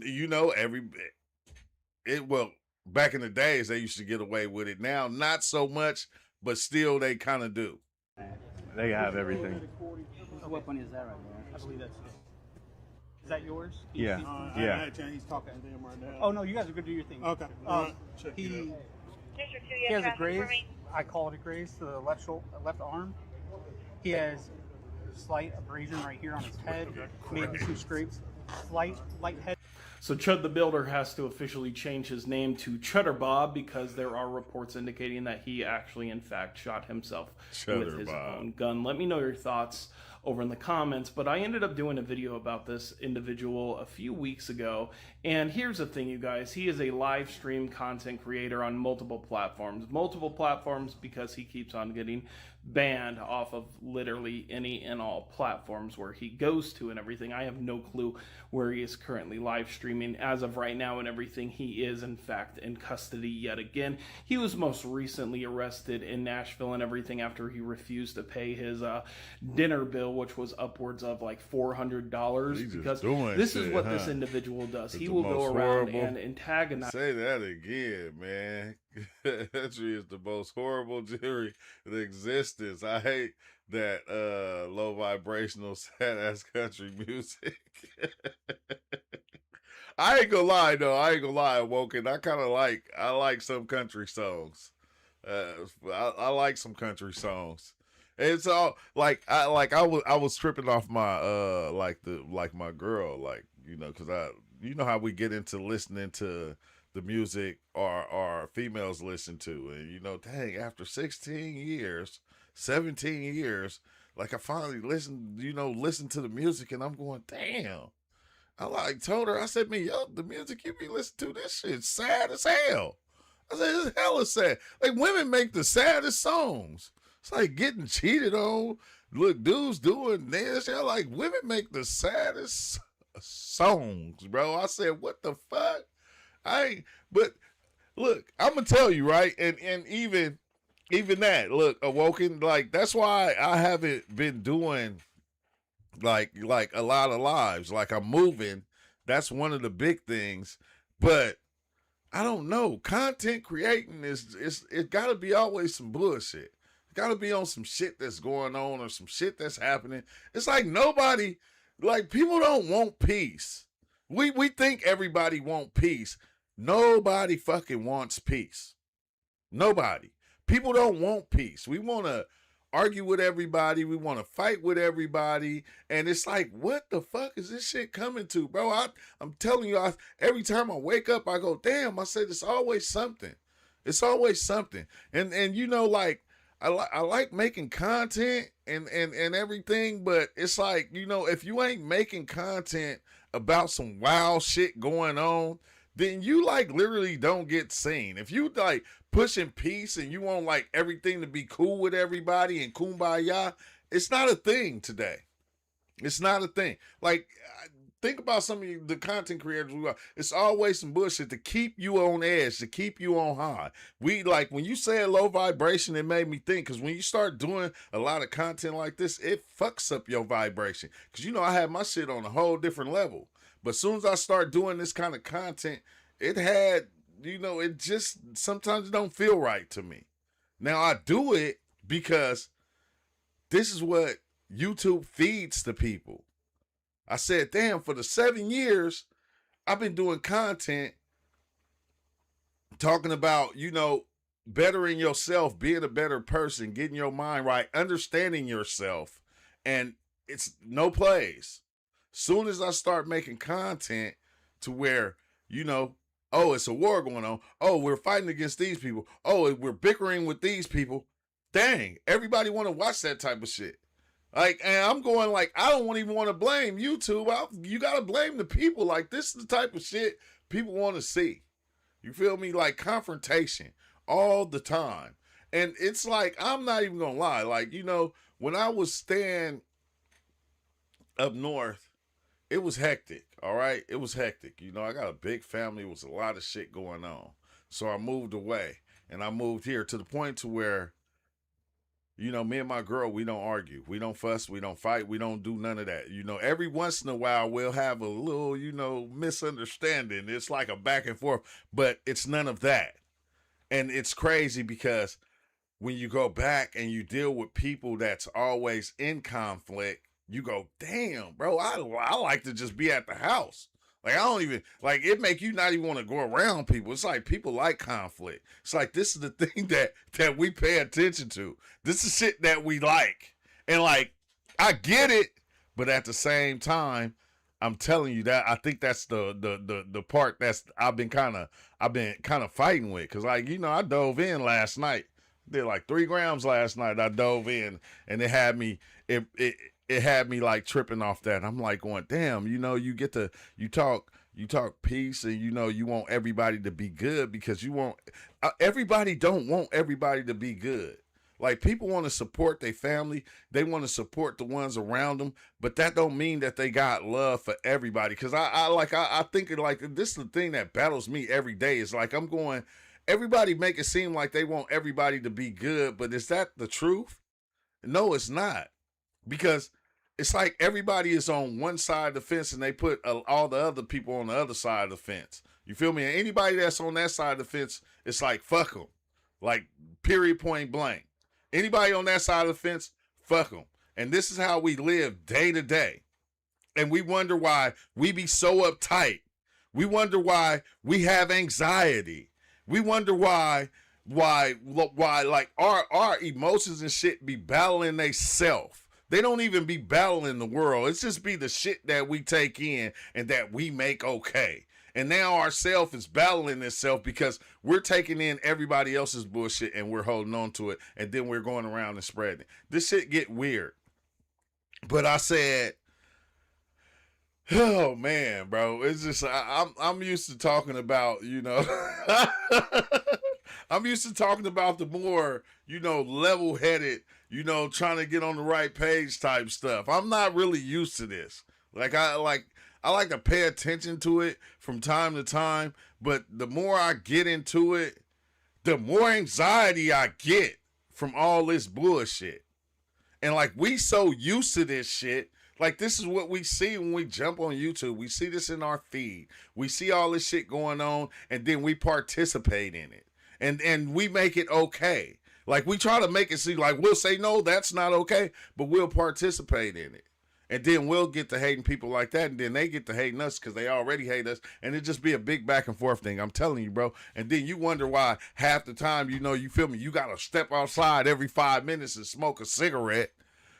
back in the days, they used to get away with it. Now, not so much, but still they kind of do. They have everything. What weapon is that right there? I believe that's it. Is that yours? Yeah. Yeah. He's talking to him right now. Oh, no, you guys are good to do your thing. Okay. He has a graze. I call it a graze to the left arm. He has slight abrasion right here on his head, maybe some scrapes, light head. So Chud the Builder has to officially change his name to Cheddar Bob because there are reports indicating that he actually, in fact, shot himself with his own gun. Let me know your thoughts over in the comments, but I ended up doing a video about this individual a few weeks ago, and here's the thing, you guys. He is a live stream content creator on multiple platforms because he keeps on getting banned off of literally any and all platforms where he goes to and everything. I have no clue where he is currently live streaming as of right now and everything. He is in fact in custody yet again. He was most recently arrested in Nashville and everything after he refused to pay his dinner bill, which was upwards of like $400, because this is what this individual does. He will go around and antagonize. Say that again, man. Entry is the most horrible jury in existence. I hate that low vibrational sad ass country music. I ain't gonna lie though. I ain't gonna lie, Woken. I like some country songs. I like some country songs. It's all like I was tripping off my my girl, like, you know, because you know how we get into listening to the music our females listen to, and you know, dang, after 16 years, 17 years, like I finally listened to the music, and I'm going, damn. I like told her, I said, man, yo, the music you be listening to, this shit's sad as hell. I said, it's hella sad. Like, women make the saddest songs. It's like getting cheated on. Look, dudes doing this. They're like, women make the saddest songs, bro. I said, what the fuck? But look, I'm gonna tell you, right? And even that, look, Awoken, like, that's why I haven't been doing like a lot of lives. Like, I'm moving. That's one of the big things. But I don't know. Content creating it gotta be always some bullshit. It gotta be on some shit that's going on or some shit that's happening. It's like nobody, like, people don't want peace. We think everybody want peace. Nobody fucking wants peace. Nobody. People don't want peace. We want to argue with everybody. We want to fight with everybody. And it's like, what the fuck is this shit coming to, bro? I'm telling you, every time I wake up, I go, damn, I said, it's always something. It's always something. And you know, like, I like making content and everything, but it's like, you know, if you ain't making content about some wild shit going on, then you like literally don't get seen. If you like pushing peace and you want like everything to be cool with everybody and kumbaya, it's not a thing today. It's not a thing. Like, think about some of the content creators we are. It's always some bullshit to keep you on edge, to keep you on high. We, like, when you say a low vibration, it made me think, because when you start doing a lot of content like this, it fucks up your vibration. Because, you know, I had my shit on a whole different level. But as soon as I start doing this kind of content, it had, you know, it just sometimes it don't feel right to me. Now, I do it because this is what YouTube feeds to people. I said, damn, for the 7 years, I've been doing content talking about, you know, bettering yourself, being a better person, getting your mind right, understanding yourself, and it's no plays. Soon as I start making content to where, you know, oh, it's a war going on. Oh, we're fighting against these people. Oh, we're bickering with these people. Dang, everybody want to watch that type of shit. Like, and I'm going like, I don't even want to blame YouTube. You got to blame the people. Like, this is the type of shit people want to see. You feel me? Like, confrontation all the time. And it's like, I'm not even going to lie. Like, you know, when I was staying up north, it was hectic, all right? It was hectic. You know, I got a big family. It was a lot of shit going on. So I moved away, and I moved here to the point to where, you know, me and my girl, we don't argue. We don't fuss. We don't fight. We don't do none of that. You know, every once in a while, we'll have a little, you know, misunderstanding. It's like a back and forth, but it's none of that. And it's crazy because when you go back and you deal with people that's always in conflict, you go, damn, bro, I like to just be at the house. Like, I don't even, like, it make you not even want to go around people. It's like people like conflict. It's like, this is the thing that we pay attention to. This is shit that we like. And, like, I get it, but at the same time, I'm telling you that I think that's the part that's I've been kind of fighting with. Cause, like, you know, I dove in last night. Did like 3 grams last night. I dove in, and it had me like tripping off that. I'm like going, damn, you know, you talk peace, and you know, you want everybody to be good, because you want everybody don't want everybody to be good. Like, people want to support their family, they want to support the ones around them, but that don't mean that they got love for everybody. Because I think it, like, this is the thing that battles me every day. Is like, I'm going, everybody make it seem like they want everybody to be good, but is that the truth? No, it's not. Because it's like everybody is on one side of the fence, and they put all the other people on the other side of the fence. You feel me? And anybody that's on that side of the fence, it's like, fuck them. Like, period, point blank. Anybody on that side of the fence, Fuck them. And this is how we live day to day. And we wonder why we be so uptight. We wonder why we have anxiety. We wonder why like our emotions and shit be battling they self. They don't even be battling the world. It's just be the shit that we take in and that we make okay. And now our self is battling itself because we're taking in everybody else's bullshit and we're holding on to it. And then we're going around and spreading it. This shit get weird. But I said, oh man, bro, it's just I'm used to talking about, you know, I'm used to talking about the more, you know, level-headed, you know, trying to get on the right page type stuff. I'm not really used to this. I like to pay attention to it from time to time, but the more I get into it, the more anxiety I get from all this bullshit. And like, we so used to this shit. Like, this is what we see when we jump on YouTube. We see this in our feed. We see all this shit going on, and then we participate in it. And we make it okay. Like, we try to make it seem like we'll say, no, that's not okay, but we'll participate in it. And then we'll get to hating people like that, and then they get to hating us because they already hate us, and it just be a big back and forth thing. I'm telling you, bro. And then you wonder why half the time, you know, you feel me, you got to step outside every 5 minutes and smoke a cigarette.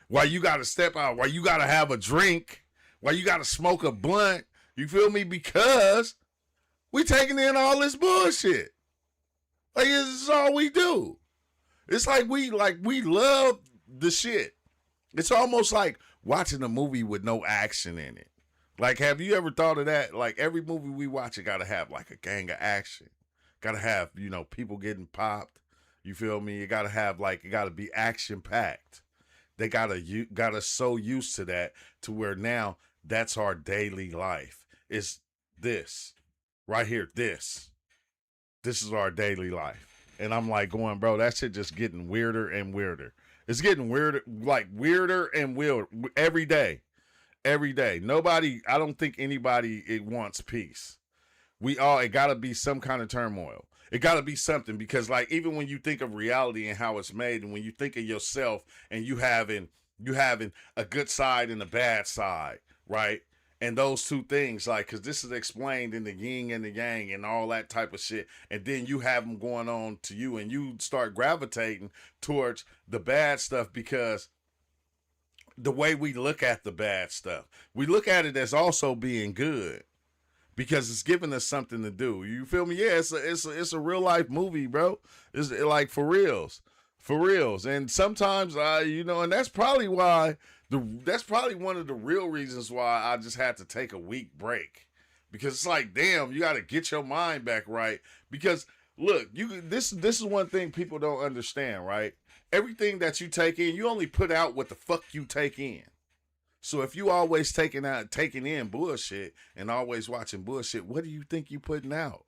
Why you got to step out, why you got to have a drink, why you got to smoke a blunt. You feel me? Because we taking in all this bullshit. Like, this is all we do. It's like we love the shit. It's almost like watching a movie with no action in it. Like, have you ever thought of that? Like, every movie we watch, it got to have like a gang of action. Got to have, you know, people getting popped. You feel me? It got to have like, it got to be action packed. They got us so used to that to where now that's our daily life. It's this right here. This is our daily life. And I'm like going, bro, that shit just getting weirder and weirder. It's getting weirder, like weirder and weirder every day. Every day. Nobody, I don't think anybody, it wants peace. It got to be some kind of turmoil. It got to be something, because like, even when you think of reality and how it's made, and when you think of yourself and you having a good side and a bad side, right? And those two things, like, because this is explained in the yin and the yang and all that type of shit. And then you have them going on to you, and you start gravitating towards the bad stuff, because the way we look at the bad stuff, we look at it as also being good, because it's giving us something to do. You feel me? Yeah, it's a real life movie, bro. It's like for reals. And sometimes you know, and that's probably why that's probably one of the real reasons why I just had to take a week break, because it's like, damn, you got to get your mind back right. Because look, this is one thing people don't understand, right? Everything that you take in, you only put out what the fuck you take in. So if you always taking in bullshit and always watching bullshit, what do you think you putting out?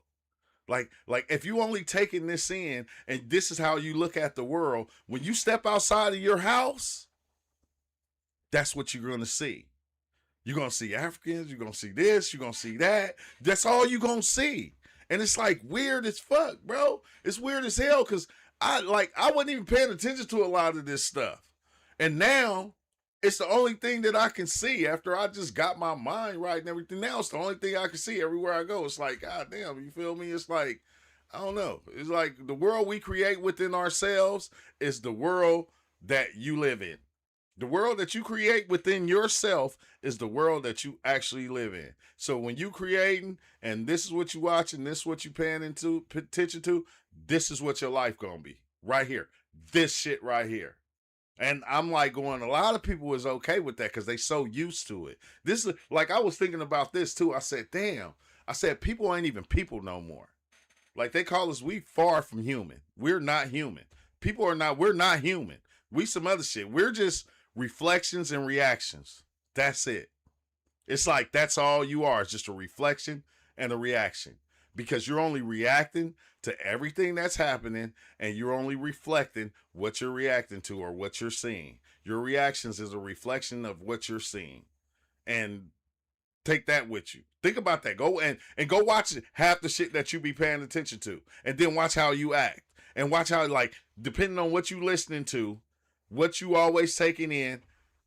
Like if you only taking this in and this is how you look at the world, when you step outside of your house, that's what you're going to see. You're going to see Africans, you're going to see this, you're going to see that. That's all you're going to see. And it's like weird as fuck, bro. It's weird as hell, because I wasn't even paying attention to a lot of this stuff. And now it's the only thing that I can see after I just got my mind right and everything. Now it's the only thing I can see everywhere I go. It's like, God damn, you feel me? It's like, I don't know. It's like the world we create within ourselves is the world that you live in. The world that you create within yourself is the world that you actually live in. So when you creating, and this is what you watching, this is what you paying attention to, this is what your life gonna be. Right here. This shit right here. And I'm like going, a lot of people is okay with that because they so used to it. This is like, I was thinking about this too. I said, damn. I said, people ain't even people no more. Like, they call us, we far from human. We're not human. We're not human. We some other shit. We're just reflections and reactions. That's it. It's like, that's all you are. It's just a reflection and a reaction. Because you're only reacting to everything that's happening, and you're only reflecting what you're reacting to or what you're seeing. Your reactions is a reflection of what you're seeing. And take that with you. Think about that. Go and go watch half the shit that you be paying attention to. And then watch how you act. And watch how, like, depending on what you listening to, what you always taking in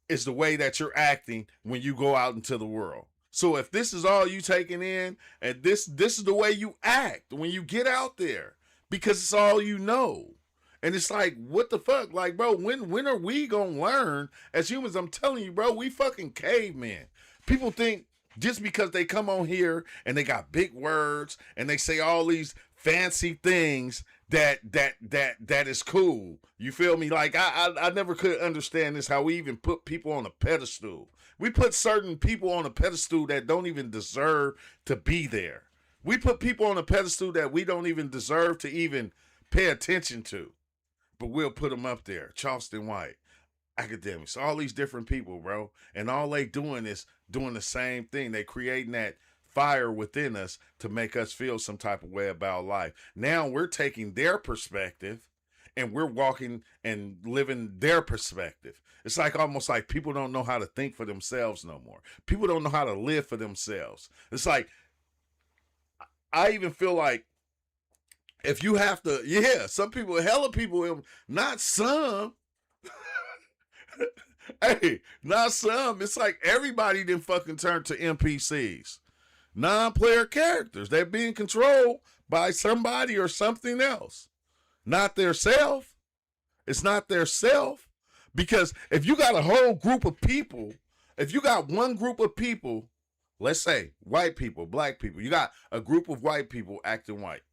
is the way that you're acting when you go out into the world. So if this is all you taking in, and this is the way you act when you get out there, because it's all you know. And it's like, what the fuck? Like, bro, when are we gonna learn as humans? I'm telling you, bro, we fucking cavemen. People think just because they come on here and they got big words and they say all these fancy things that is cool. You feel me? Like I never could understand this, how we even put people on a pedestal. We put certain people on a pedestal that don't even deserve to be there. We put people on a pedestal that we don't even deserve to even pay attention to. But we'll put them up there. Charleston White, academics, all these different people, bro. And all they doing is doing the same thing. They creating that fire within us to make us feel some type of way about life. Now we're taking their perspective and we're walking and living their perspective. It's like almost like people don't know how to think for themselves no more. People don't know how to live for themselves. It's like, I even feel like if you have to, some people, hella people, not some. Hey, not some. It's like everybody then fucking turned to NPCs. Non-player characters. They're being controlled by somebody or something else. Not their self. It's not their self. Because if you got a whole group of people, if you got one group of people, let's say white people, black people, you got a group of white people acting white.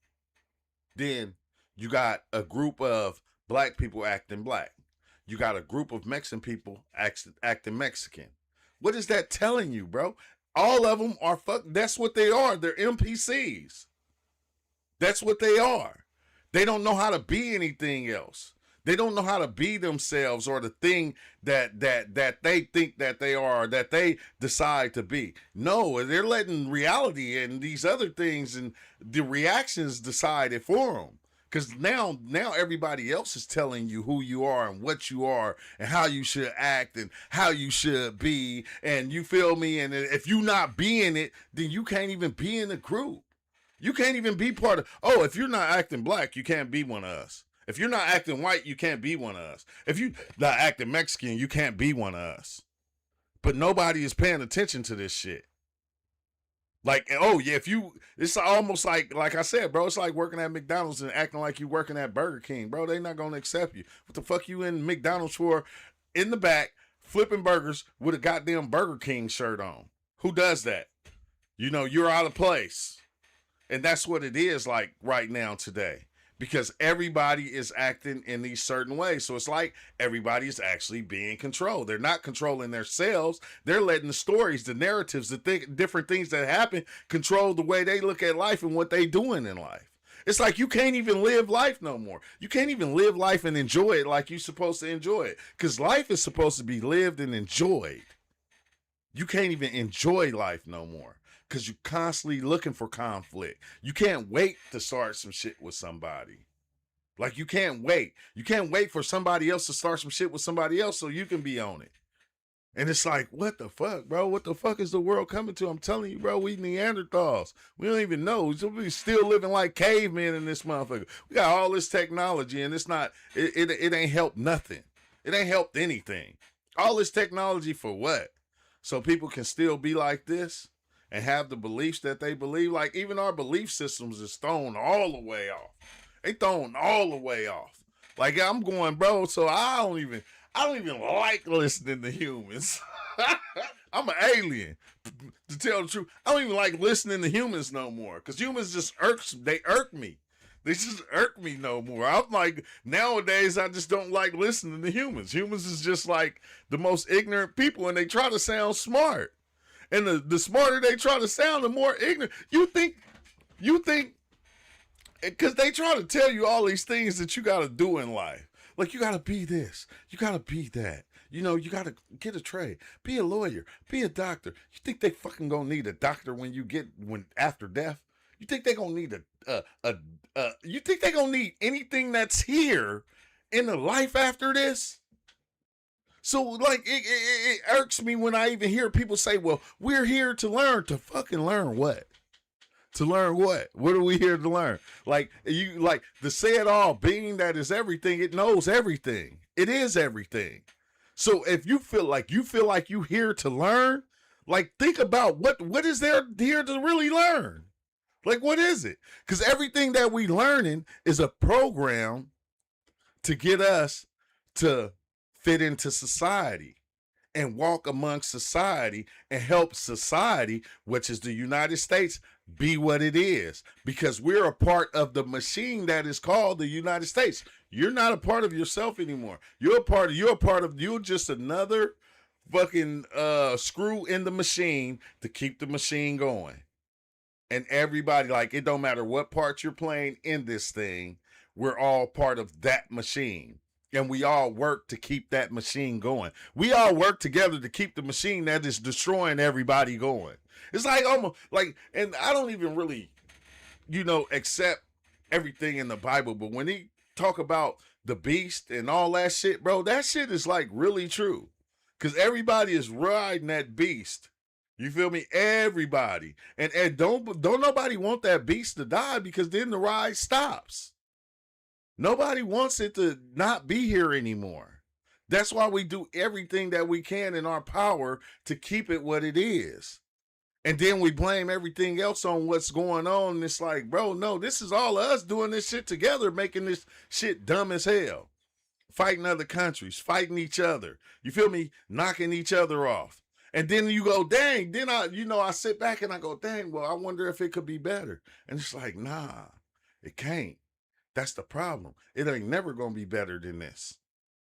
Then you got a group of black people acting black. You got a group of Mexican people acting Mexican. What is that telling you, bro? All of them are that's what they are. They're NPCs. That's what they are. They don't know how to be anything else. They don't know how to be themselves or the thing that they think that they are, that they decide to be. No, they're letting reality and these other things and the reactions decide it for them. Because now everybody else is telling you who you are and what you are and how you should act and how you should be. And you feel me? And if you not being it, then you can't even be in the group. You can't even be part of, if you're not acting black, you can't be one of us. If you're not acting white, you can't be one of us. If you're not acting Mexican, you can't be one of us. But nobody is paying attention to this shit. Like, it's almost like I said, bro, it's like working at McDonald's and acting like you working at Burger King, bro. They not going to accept you. What the fuck you in McDonald's for in the back, flipping burgers with a goddamn Burger King shirt on? Who does that? You're out of place. And that's what it is like right now today. Because everybody is acting in these certain ways. So it's like everybody is actually being controlled. They're not controlling themselves. They're letting the stories, the narratives, the different things that happen control the way they look at life and what they doing in life. It's like you can't even live life no more. You can't even live life and enjoy it like you're supposed to enjoy it. Because life is supposed to be lived and enjoyed. You can't even enjoy life no more. Because you're constantly looking for conflict. You can't wait to start some shit with somebody. Like, you can't wait. You can't wait for somebody else to start some shit with somebody else so you can be on it. And it's like, what the fuck, bro? What the fuck is the world coming to? I'm telling you, bro, we Neanderthals. We don't even know. We're still living like cavemen in this motherfucker. We got all this technology, and it's not, it ain't helped nothing. It ain't helped anything. All this technology for what? So people can still be like this? And have the beliefs that they believe. Like, even our belief systems is thrown all the way off. They thrown all the way off. Like, I'm going, bro, so I don't even like listening to humans. I'm an alien, to tell the truth. I don't even like listening to humans no more. Because humans just irk me. They just irk me no more. I'm like, nowadays, I just don't like listening to humans. Humans is just like the most ignorant people, and they try to sound smart. And the smarter they try to sound, the more ignorant. You think, because they try to tell you all these things that you got to do in life. Like, you got to be this. You got to be that. You got to get a trade. Be a lawyer. Be a doctor. You think they fucking going to need a doctor when after death? You think they going to need you think they going to need anything that's here in the life after this? So, like, it irks me when I even hear people say, well, we're here to learn. To fucking learn what? To learn what? What are we here to learn? Like, the say-it-all being that is everything, it knows everything. It is everything. So if you feel like you here to learn, like think about what is there here to really learn? Like what is it? Because everything that we learning is a program to get us to fit into society and walk amongst society and help society, which is the United States, be what it is. Because we're a part of the machine that is called the United States. You're not a part of yourself anymore. You're just another fucking screw in the machine to keep the machine going. And everybody, like, it don't matter what part you're playing in this thing, we're all part of that machine. And we all work to keep that machine going. We all work together to keep the machine that is destroying everybody going. It's like almost like, and I don't even really, accept everything in the Bible, but when he talk about the beast and all that shit, bro, that shit is like really true. Because everybody is riding that beast. You feel me? Everybody. And don't nobody want that beast to die, because then the ride stops. Nobody wants it to not be here anymore. That's why we do everything that we can in our power to keep it what it is. And then we blame everything else on what's going on. And it's like, bro, no, this is all of us doing this shit together, making this shit dumb as hell. Fighting other countries, fighting each other. You feel me? Knocking each other off. And then you go, dang. Then I sit back and I go, dang, well, I wonder if it could be better. And it's like, nah, it can't. That's the problem. It ain't never gonna be better than this.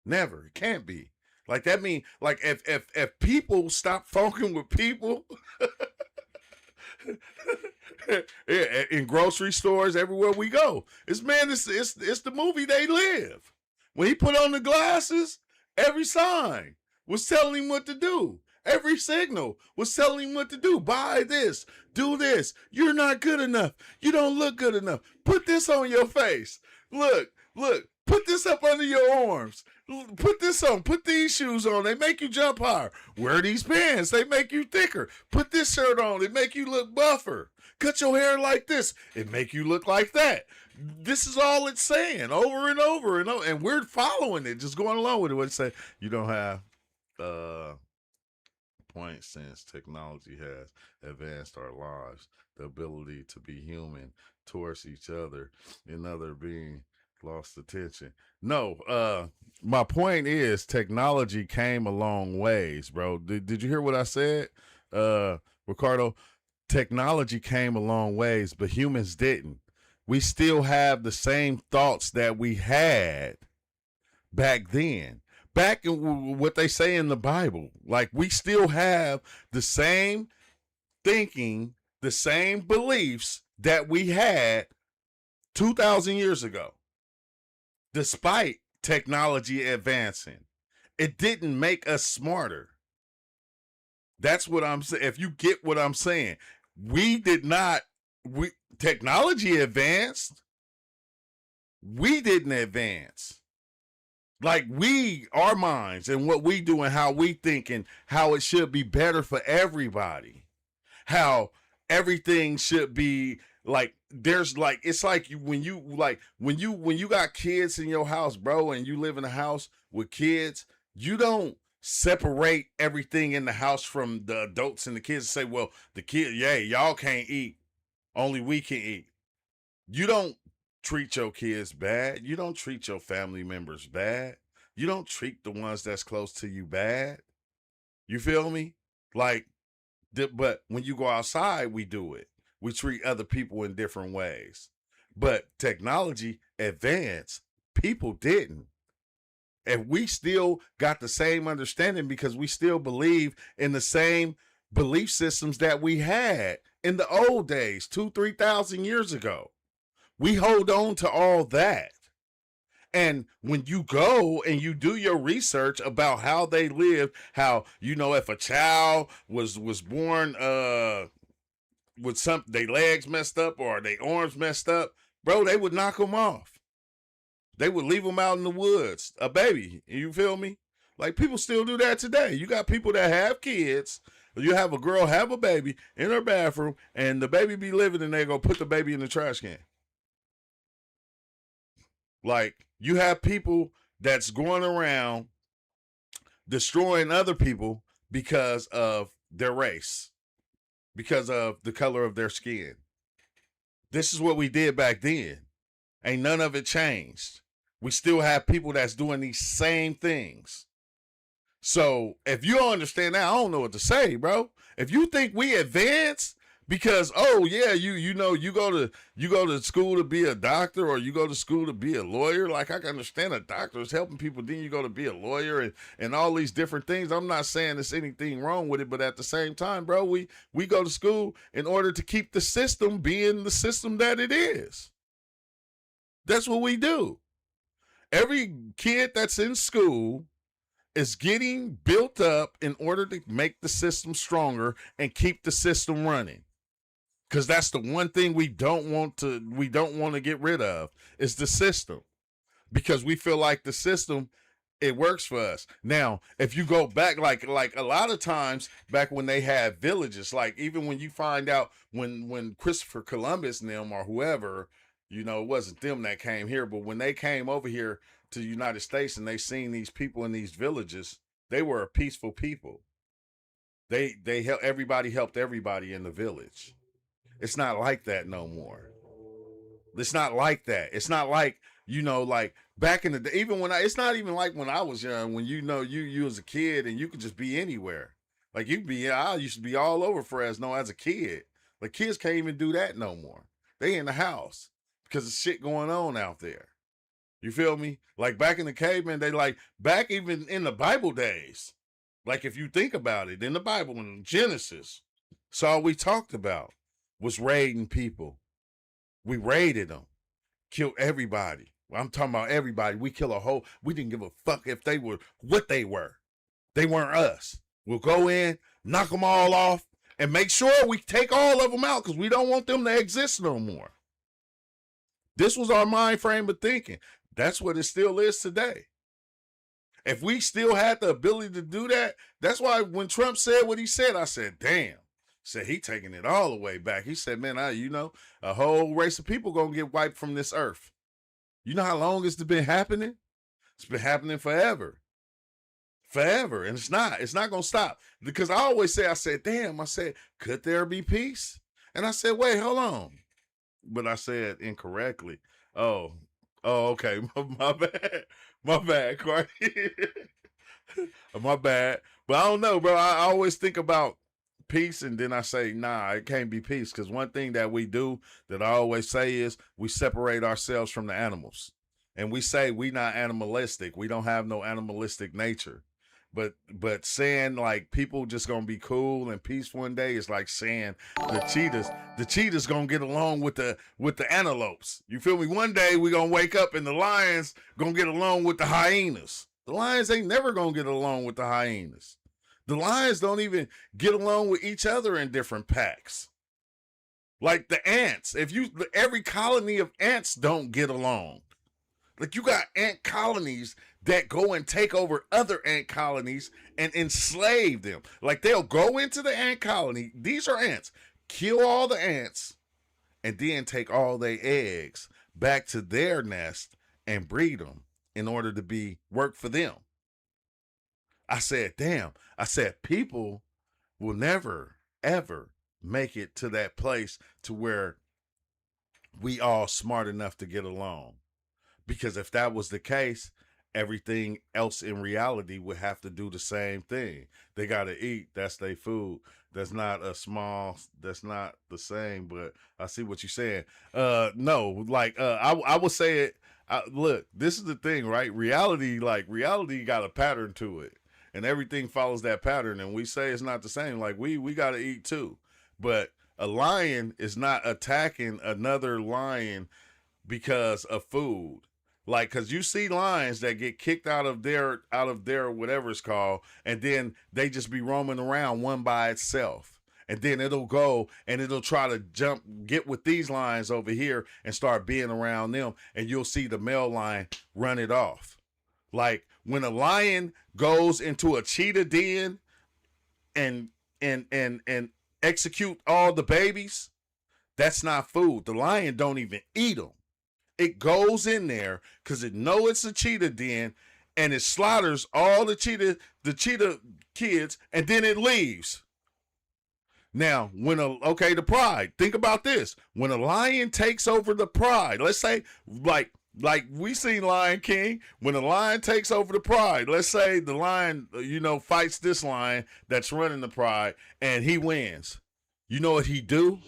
Never. It can't be. Like that mean, like if people stop fucking with people in grocery stores, everywhere we go, it's the movie They Live. When he put on the glasses, every sign was telling him what to do. Every signal was telling him what to do. Buy this. Do this. You're not good enough. You don't look good enough. Put this on your face. Look. Put this up under your arms. Put this on. Put these shoes on. They make you jump higher. Wear these pants. They make you thicker. Put this shirt on. It make you look buffer. Cut your hair like this. It make you look like that. This is all it's saying over and over and over. And we're following it, just going along with it. What it say? You don't have point since technology has advanced our lives, the ability to be human towards each other, another being lost attention. No, my point is technology came a long ways, bro. Did you hear what I said, Ricardo? Technology came a long ways, but humans didn't. We still have the same thoughts that we had back then. Back in what they say in the Bible, like we still have the same thinking, the same beliefs that we had 2,000 years ago. Despite technology advancing, it didn't make us smarter. That's what I'm saying. If you get what I'm saying, technology advanced. We didn't advance. Like our minds and what we do and how we think and how it should be better for everybody. How everything should be like, there's like, it's like when you got kids in your house, bro, and you live in a house with kids, you don't separate everything in the house from the adults and the kids and say, well, the kid, y'all can't eat. Only we can eat. You don't treat your kids bad. You don't treat your family members bad. You don't treat the ones that's close to you bad. You feel me? Like, but when you go outside, we do it. We treat other people in different ways. But technology advanced. People didn't. And we still got the same understanding because we still believe in the same belief systems that we had in the old days, 2,000-3,000 years ago. We hold on to all that. And when you go and you do your research about how they live, how, if a child was born with their legs messed up or their arms messed up, bro, they would knock them off. They would leave them out in the woods, a baby. You feel me? Like, people still do that today. You got people that have kids. You have a girl have a baby in her bathroom, and the baby be living, and they go put the baby in the trash can. Like, you have people that's going around destroying other people because of their race, because of the color of their skin. This is what we did back then. Ain't none of it changed. We still have people that's doing these same things. So if you don't understand that, I don't know what to say, bro. If you think we advance because you go to school to be a doctor, or you go to school to be a lawyer, like I can understand a doctor is helping people, then you go to be a lawyer and all these different things. I'm not saying there's anything wrong with it, but at the same time, bro, we go to school in order to keep the system being the system that it is. That's what we do. Every kid that's in school is getting built up in order to make the system stronger and keep the system running. Because that's the one thing we don't want to get rid of is the system. Because we feel like the system, it works for us. Now, if you go back, like a lot of times back when they had villages, like even when you find out when Christopher Columbus and them or whoever, it wasn't them that came here, but when they came over here to the United States and they seen these people in these villages, they were a peaceful people. They helped everybody in the village. It's not like that no more. It's not like that. It's not like, like back in the day, it's not even like when I was young, when you as a kid and you could just be anywhere. Like I used to be all over Fresno as a kid. Like kids can't even do that no more. They in the house because of shit going on out there. You feel me? Like back in the caveman, back even in the Bible days. Like if you think about it, in the Bible, in Genesis, it's all we talked about was raiding people. We raided them, killed everybody. I'm talking about everybody. We didn't give a fuck if they were what they were. They weren't us. We'll go in, knock them all off, and make sure we take all of them out because we don't want them to exist no more. This was our mind frame of thinking. That's what it still is today. If we still had the ability to do that, that's why when Trump said what he said, I said, damn. Said he taking it all the way back. He said, man, a whole race of people gonna get wiped from this earth. You know how long it's been happening? It's been happening forever. Forever. And it's not gonna stop. Because I always say, could there be peace? And I said, wait, hold on. But I said incorrectly. Oh, okay. My bad, Cardi. My bad. But I don't know, bro. I always think about peace, and then I say, nah, it can't be peace. Because one thing that we do that I always say is we separate ourselves from the animals. And we say we not animalistic. We don't have no animalistic nature. But saying like people just gonna be cool and peaceful one day is like saying the cheetahs gonna get along with the antelopes. You feel me? One day we gonna wake up and the lions gonna get along with the hyenas. The lions ain't never gonna get along with the hyenas. The lions don't even get along with each other in different packs. Like the ants. Every colony of ants don't get along. Like you got ant colonies that go and take over other ant colonies and enslave them. Like they'll go into the ant colony. These are ants. Kill all the ants and then take all their eggs back to their nest and breed them in order to work for them. I said, damn. I said, people will never, ever make it to that place to where we all smart enough to get along. Because if that was the case, everything else in reality would have to do the same thing. They got to eat. That's their food. That's not the same, but I see what you're saying. No, like, I would say it. Look, this is the thing, right? Reality got a pattern to it, and everything follows that pattern. And we say it's not the same. Like we got to eat too, but a lion is not attacking another lion because of food. Like, cause you see lions that get kicked out of their whatever it's called, and then they just be roaming around one by itself. And then it'll go and it'll try to get with these lions over here and start being around them, and you'll see the male lion run it off. Like when a lion goes into a cheetah den and execute all the babies, that's not food. The lion don't even eat them. It goes in there because it know it's a cheetah den, and it slaughters all the cheetah kids, and then it leaves. Now, the pride. Think about this. When a lion takes over the pride, let's say like we seen Lion King, when a lion takes over the pride, let's say the lion, fights this lion that's running the pride and he wins. You know what he do?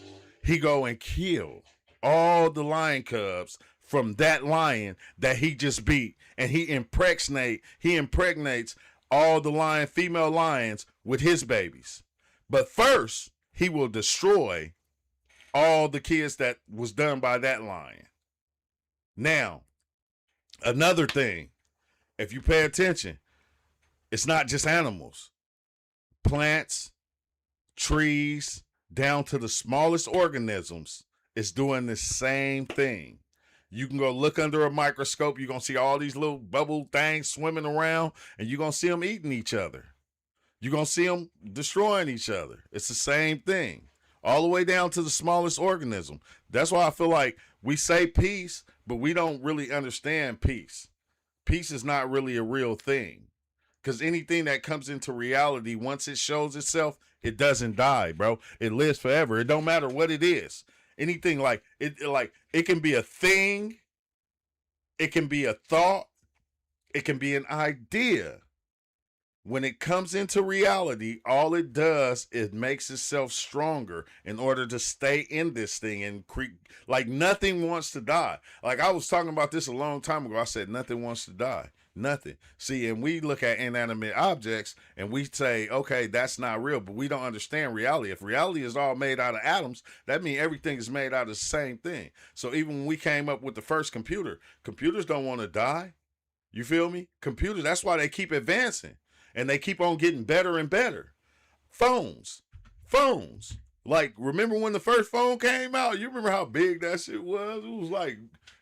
He go and kill all the lion cubs from that lion that he just beat, and he impregnates all the female lions with his babies. But first, he will destroy all the kids that was done by that lion. Now, another thing, if you pay attention, it's not just animals. Plants, trees, down to the smallest organisms is doing the same thing. You can go look under a microscope. You're going to see all these little bubble things swimming around, and you're going to see them eating each other. You're going to see them destroying each other. It's the same thing, all the way down to the smallest organism. That's why I feel like we say peace, but we don't really understand peace. Peace is not really a real thing, because anything that comes into reality, once it shows itself, it doesn't die, bro. It lives forever. It don't matter what it is. Anything it can be a thing, it can be a thought, it can be an idea. When it comes into reality, all it does is makes itself stronger in order to stay in this thing, and nothing wants to die. Like I was talking about this a long time ago. I said nothing wants to die. Nothing. See, and we look at inanimate objects and we say, okay, that's not real, but we don't understand reality. If reality is all made out of atoms, that means everything is made out of the same thing. So even when we came up with the first computer, computers don't want to die. You feel me? Computers, that's why they keep advancing and they keep on getting better and better. Phones. Like, remember when the first phone came out? You remember how big that shit was? It was like,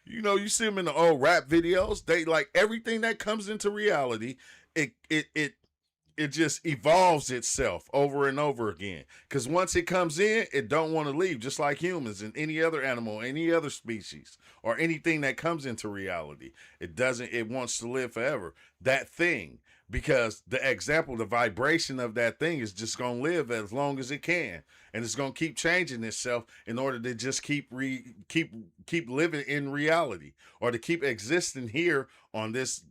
you see them in the old rap videos. They like everything that comes into reality, it just evolves itself over and over again. Because once it comes in, it don't want to leave, just like humans and any other animal, any other species, or anything that comes into reality. It wants to live forever. That thing, because the vibration of that thing is just going to live as long as it can. And it's going to keep changing itself in order to just keep living in reality, or to keep existing here on this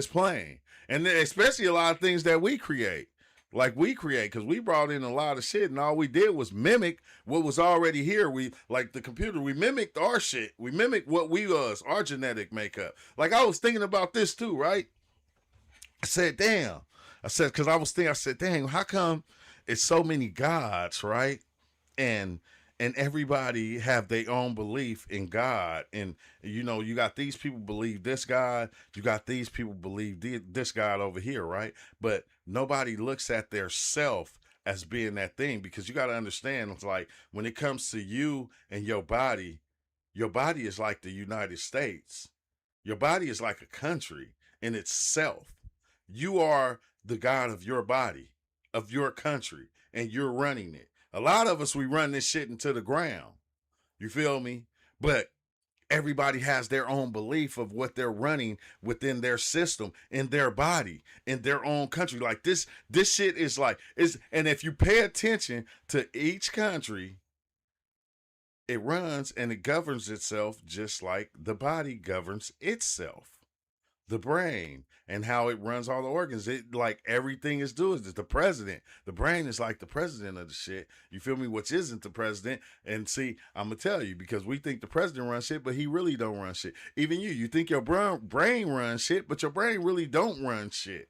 plane. And then especially a lot of things that we create, because we brought in a lot of shit, and all we did was mimic what was already here. We, like the computer, we mimicked our shit. We mimicked what we was, our genetic makeup. Like, I was thinking about this too, right? I said, damn. I said, dang, how come it's so many gods, right? And everybody have their own belief in God. And, you got these people believe this God. You got these people believe this God over here, right? But nobody looks at their self as being that thing, because you got to understand, it's like when it comes to you and your body is like the United States. Your body is like a country in itself. You are the God of your body, of your country, and you're running it. A lot of us, we run this shit into the ground. You feel me? But everybody has their own belief of what they're running within their system, in their body, in their own country. Like this shit is and if you pay attention to each country, it runs and it governs itself just like the body governs itself. The brain and how it runs all the organs. It, like, everything is doing is the president. The brain is like the president of the shit. You feel me? Which isn't the president. And see, I'm gonna tell you, because we think the president runs shit, but he really don't run shit. Even you think your brain runs shit, but your brain really don't run shit.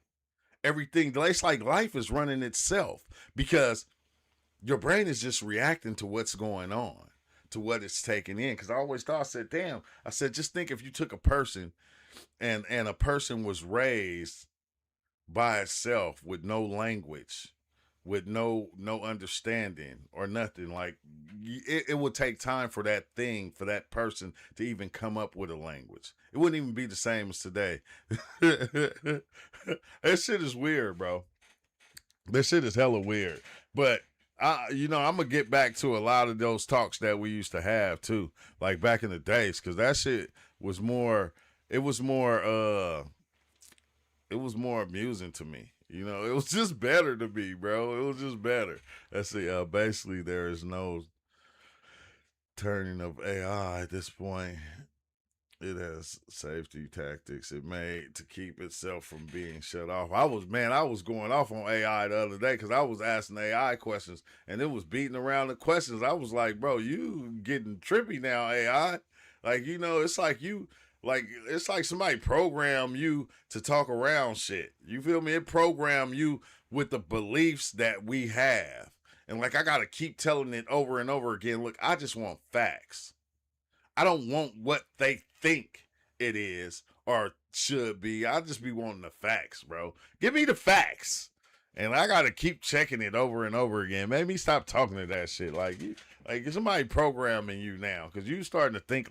Everything, it's like life is running itself, because your brain is just reacting to what's going on, to what it's taking in. Because I always thought, I said, damn, just think if you took a person and a person was raised by itself with no language, with no understanding or nothing, like it would take time for that person to even come up with a language. It wouldn't even be the same as today. That shit is weird, bro. That shit is hella weird. But I'm gonna get back to a lot of those talks that we used to have too, like back in the days, because that shit was more. It was more it was more amusing to me. You know, it was just better to me, bro. It was just better. Let's see. Basically, there is no turning of AI at this point. It has safety tactics it made to keep itself from being shut off. I was going off on AI the other day because I was asking AI questions and it was beating around the questions. I was like, bro, you getting trippy now, AI. Like, you know, it's like it's like somebody program you to talk around shit. You feel me? It program you with the beliefs that we have. And like, I got to keep telling it over and over again. Look, I just want facts. I don't want what they think it is or should be. I just be wanting the facts, bro. Give me the facts. And I got to keep checking it over and over again. Make me stop talking to that shit. Like somebody programming you now because you starting to think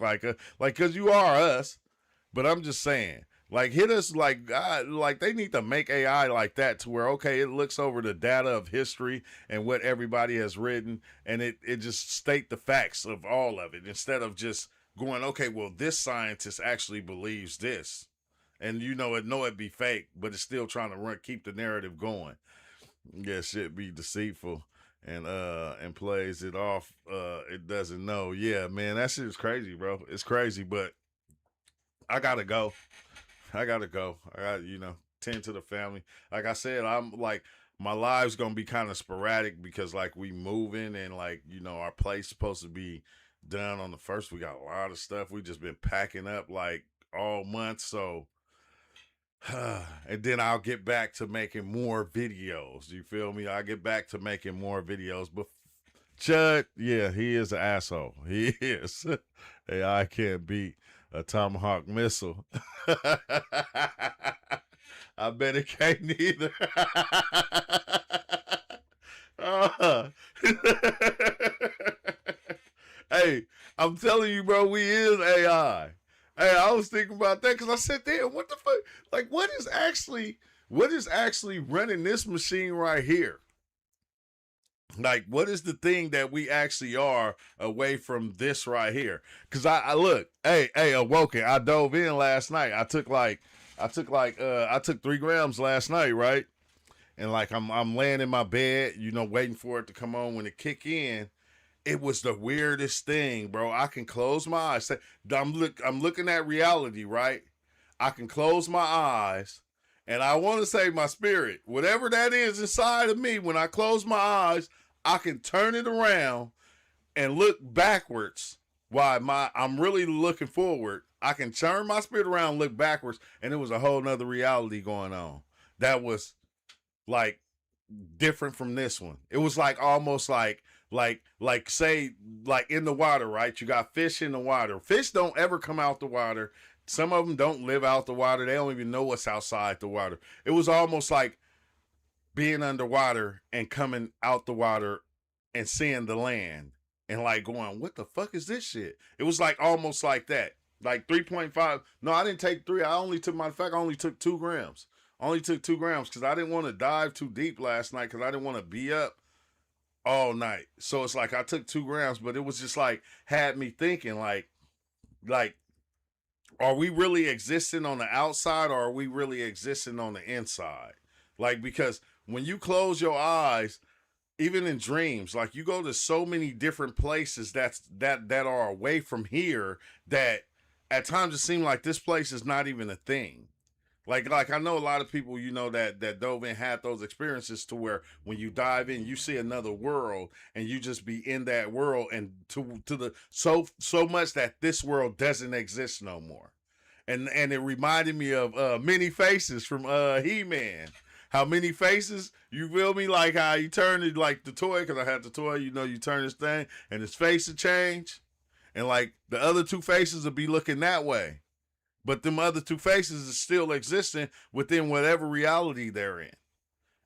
because you are us. But I'm just saying, like, hit us like they need to make AI like that to where, okay, it looks over the data of history and what everybody has written, and it just state the facts of all of it instead of just going, okay, well, this scientist actually believes this. And you know it be fake, but it's still trying to keep the narrative going. Yeah, shit be deceitful and plays it off. It doesn't know. Yeah, man, that shit is crazy, bro. It's crazy, but I gotta go. I got, tend to the family. Like I said, I'm like, my life's gonna be kind of sporadic because like we moving and like, you know, our place supposed to be done on the 1st. We got a lot of stuff. We just been packing up like all month. So, and then I'll get back to making more videos. You feel me? I'll get back to making more videos. But Chud, yeah, he is an asshole. He is. AI can't beat a Tomahawk missile. I bet it can't neither. Hey, I'm telling you, bro, we is AI. Hey, I was thinking about that because I said, damn, what the fuck? Like, what is actually running this machine right here? Like, what is the thing that we actually are away from this right here? Because I look, hey, Awoken, I dove in last night. I took 3 grams last night, right? And like, I'm laying in my bed, you know, waiting for it to come on. When it kick in, it was the weirdest thing, bro. I can close my eyes. I'm looking at reality, right? I can close my eyes, and I want to say my spirit, whatever that is inside of me, when I close my eyes, I can turn it around and look backwards while I'm really looking forward. I can turn my spirit around and look backwards, and it was a whole nother reality going on. That was like different from this one. It was like almost like say like in the water, right? You got fish in the water. Fish don't ever come out the water. Some of them don't live out the water. They don't even know what's outside the water. It was almost like being underwater and coming out the water and seeing the land and like going, what the fuck is this shit? It was like almost like that. Like 3.5. No, I didn't take 3. I only took 2 grams. Only took 2 grams because I didn't want to dive too deep last night because I didn't want to be up all night. So it's like I took 2 grams, but it was just like had me thinking like are we really existing on the outside or are we really existing on the inside? Like, because when you close your eyes, even in dreams, like you go to so many different places that are away from here that at times it seems like this place is not even a thing. Like I know a lot of people, you know, that dove in, had those experiences to where when you dive in, you see another world and you just be in that world and to the so much that this world doesn't exist no more. And it reminded me of Many Faces from He-Man. How Many Faces, you feel me? Like how you turn it like the toy, because I had the toy, you know, you turn this thing and his face will change. And like the other 2 faces will be looking that way. But them other 2 faces is still existing within whatever reality they're in.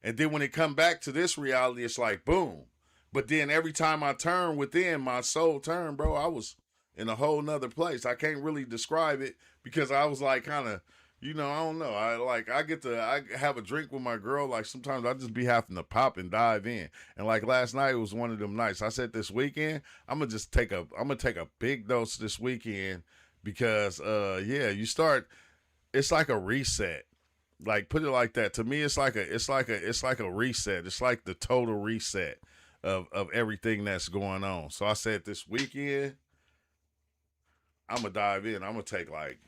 And then when it come back to this reality, it's like, boom. But then every time I turn within, my soul turned, bro, I was in a whole nother place. I can't really describe it because I was like kind of, you know, I don't know. I have a drink with my girl. Like sometimes I just be having to pop and dive in. And like last night was one of them nights. I said this weekend, I'm gonna take a big dose this weekend because you start, it's like a reset. like put it like that. To me, it's like a reset. It's like the total reset of everything that's going on. So I said this weekend, I'm gonna dive in. I'm gonna take like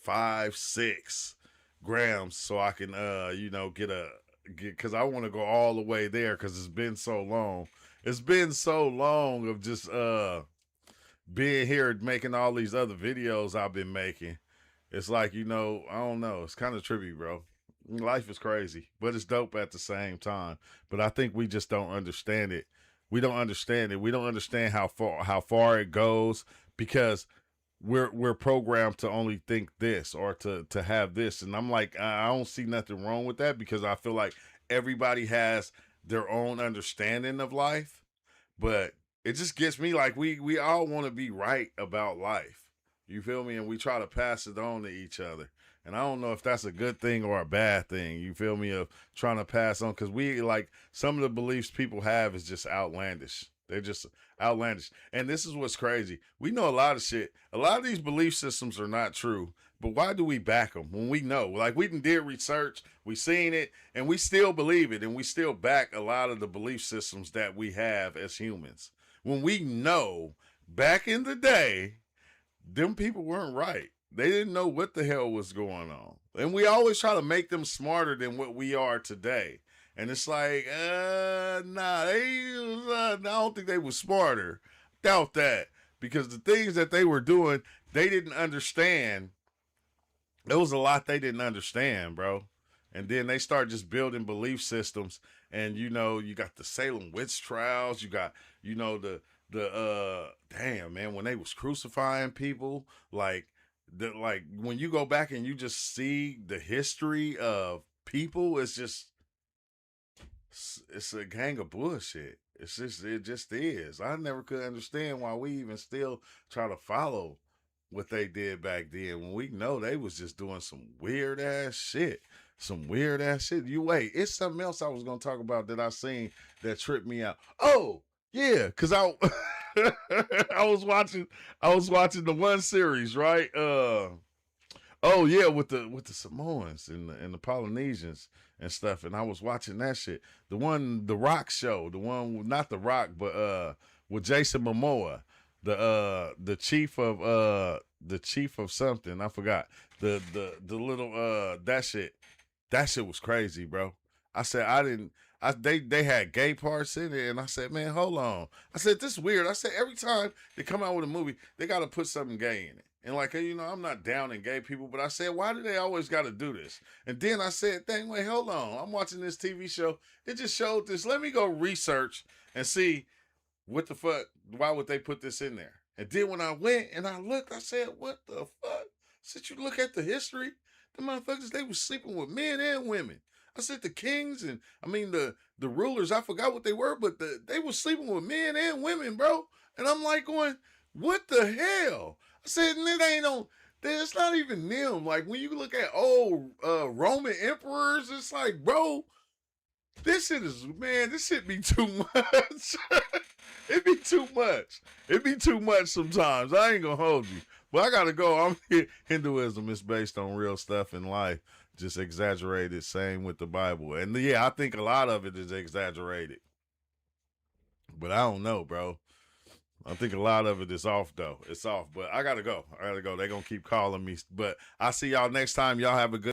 5-6 grams so I can get because I want to go all the way there because it's been so long. It's been so long of just being here making all these other videos I've been making. It's like, I don't know. It's kind of trippy, bro. Life is crazy, but it's dope at the same time. But I think we just don't understand it. We don't understand it. We don't understand how far it goes because we're programmed to only think this or to have this. And I'm like, I don't see nothing wrong with that because I feel like everybody has their own understanding of life. But it just gets me like we all want to be right about life. You feel me? And we try to pass it on to each other. And I don't know if that's a good thing or a bad thing. You feel me? Of trying to pass on because we like some of the beliefs people have is just outlandish. They're just outlandish. And this is what's crazy. We know a lot of shit. A lot of these belief systems are not true. But why do we back them when we know? Like we did research, we seen it, and we still believe it. And we still back a lot of the belief systems that we have as humans. When we know back in the day, them people weren't right. They didn't know what the hell was going on. And we always try to make them smarter than what we are today. And it's like, I don't think they were smarter. Doubt that. Because the things that they were doing, they didn't understand. There was a lot they didn't understand, bro. And then they start just building belief systems. And, you got the Salem witch trials. You got, damn, man, when they was crucifying people, like when you go back and you just see the history of people, it's a gang of bullshit. It just is. I never could understand why we even still try to follow what they did back then when we know they was just doing some weird ass shit. You wait, it's something else I was gonna talk about that I seen that tripped me out. Oh, yeah, because I was watching the one series, right? Oh yeah, with the Samoans and the Polynesians and stuff, and I was watching that shit. The Rock show, not The Rock, but with Jason Momoa, the chief of something, I forgot. The little that shit was crazy, bro. I said they had gay parts in it, and I said, man, hold on. I said, this is weird. I said, every time they come out with a movie, they got to put something gay in it. And like, I'm not down in gay people, but I said, why do they always got to do this? And then I said, wait, hold on. I'm watching this TV show. It just showed this. Let me go research and see what the fuck, why would they put this in there? And then when I went and I looked, I said, what the fuck? Since you look at the history, the motherfuckers, they was sleeping with men and women. I said the kings and the rulers, I forgot what they were, but they were sleeping with men and women, bro. And I'm like going, what the hell? I said, and it ain't on, it's not even them. Like when you look at old Roman emperors, it's like, bro, this shit be too much. It be too much. It be too much sometimes. I ain't gonna hold you. But I gotta go. Hinduism is based on real stuff in life. Just exaggerated, same with the Bible. And yeah, I think a lot of it is exaggerated. But I don't know, bro. I think a lot of it is off, though. It's off. But I gotta go. They're gonna keep calling me. But I'll see y'all next time. Y'all have a good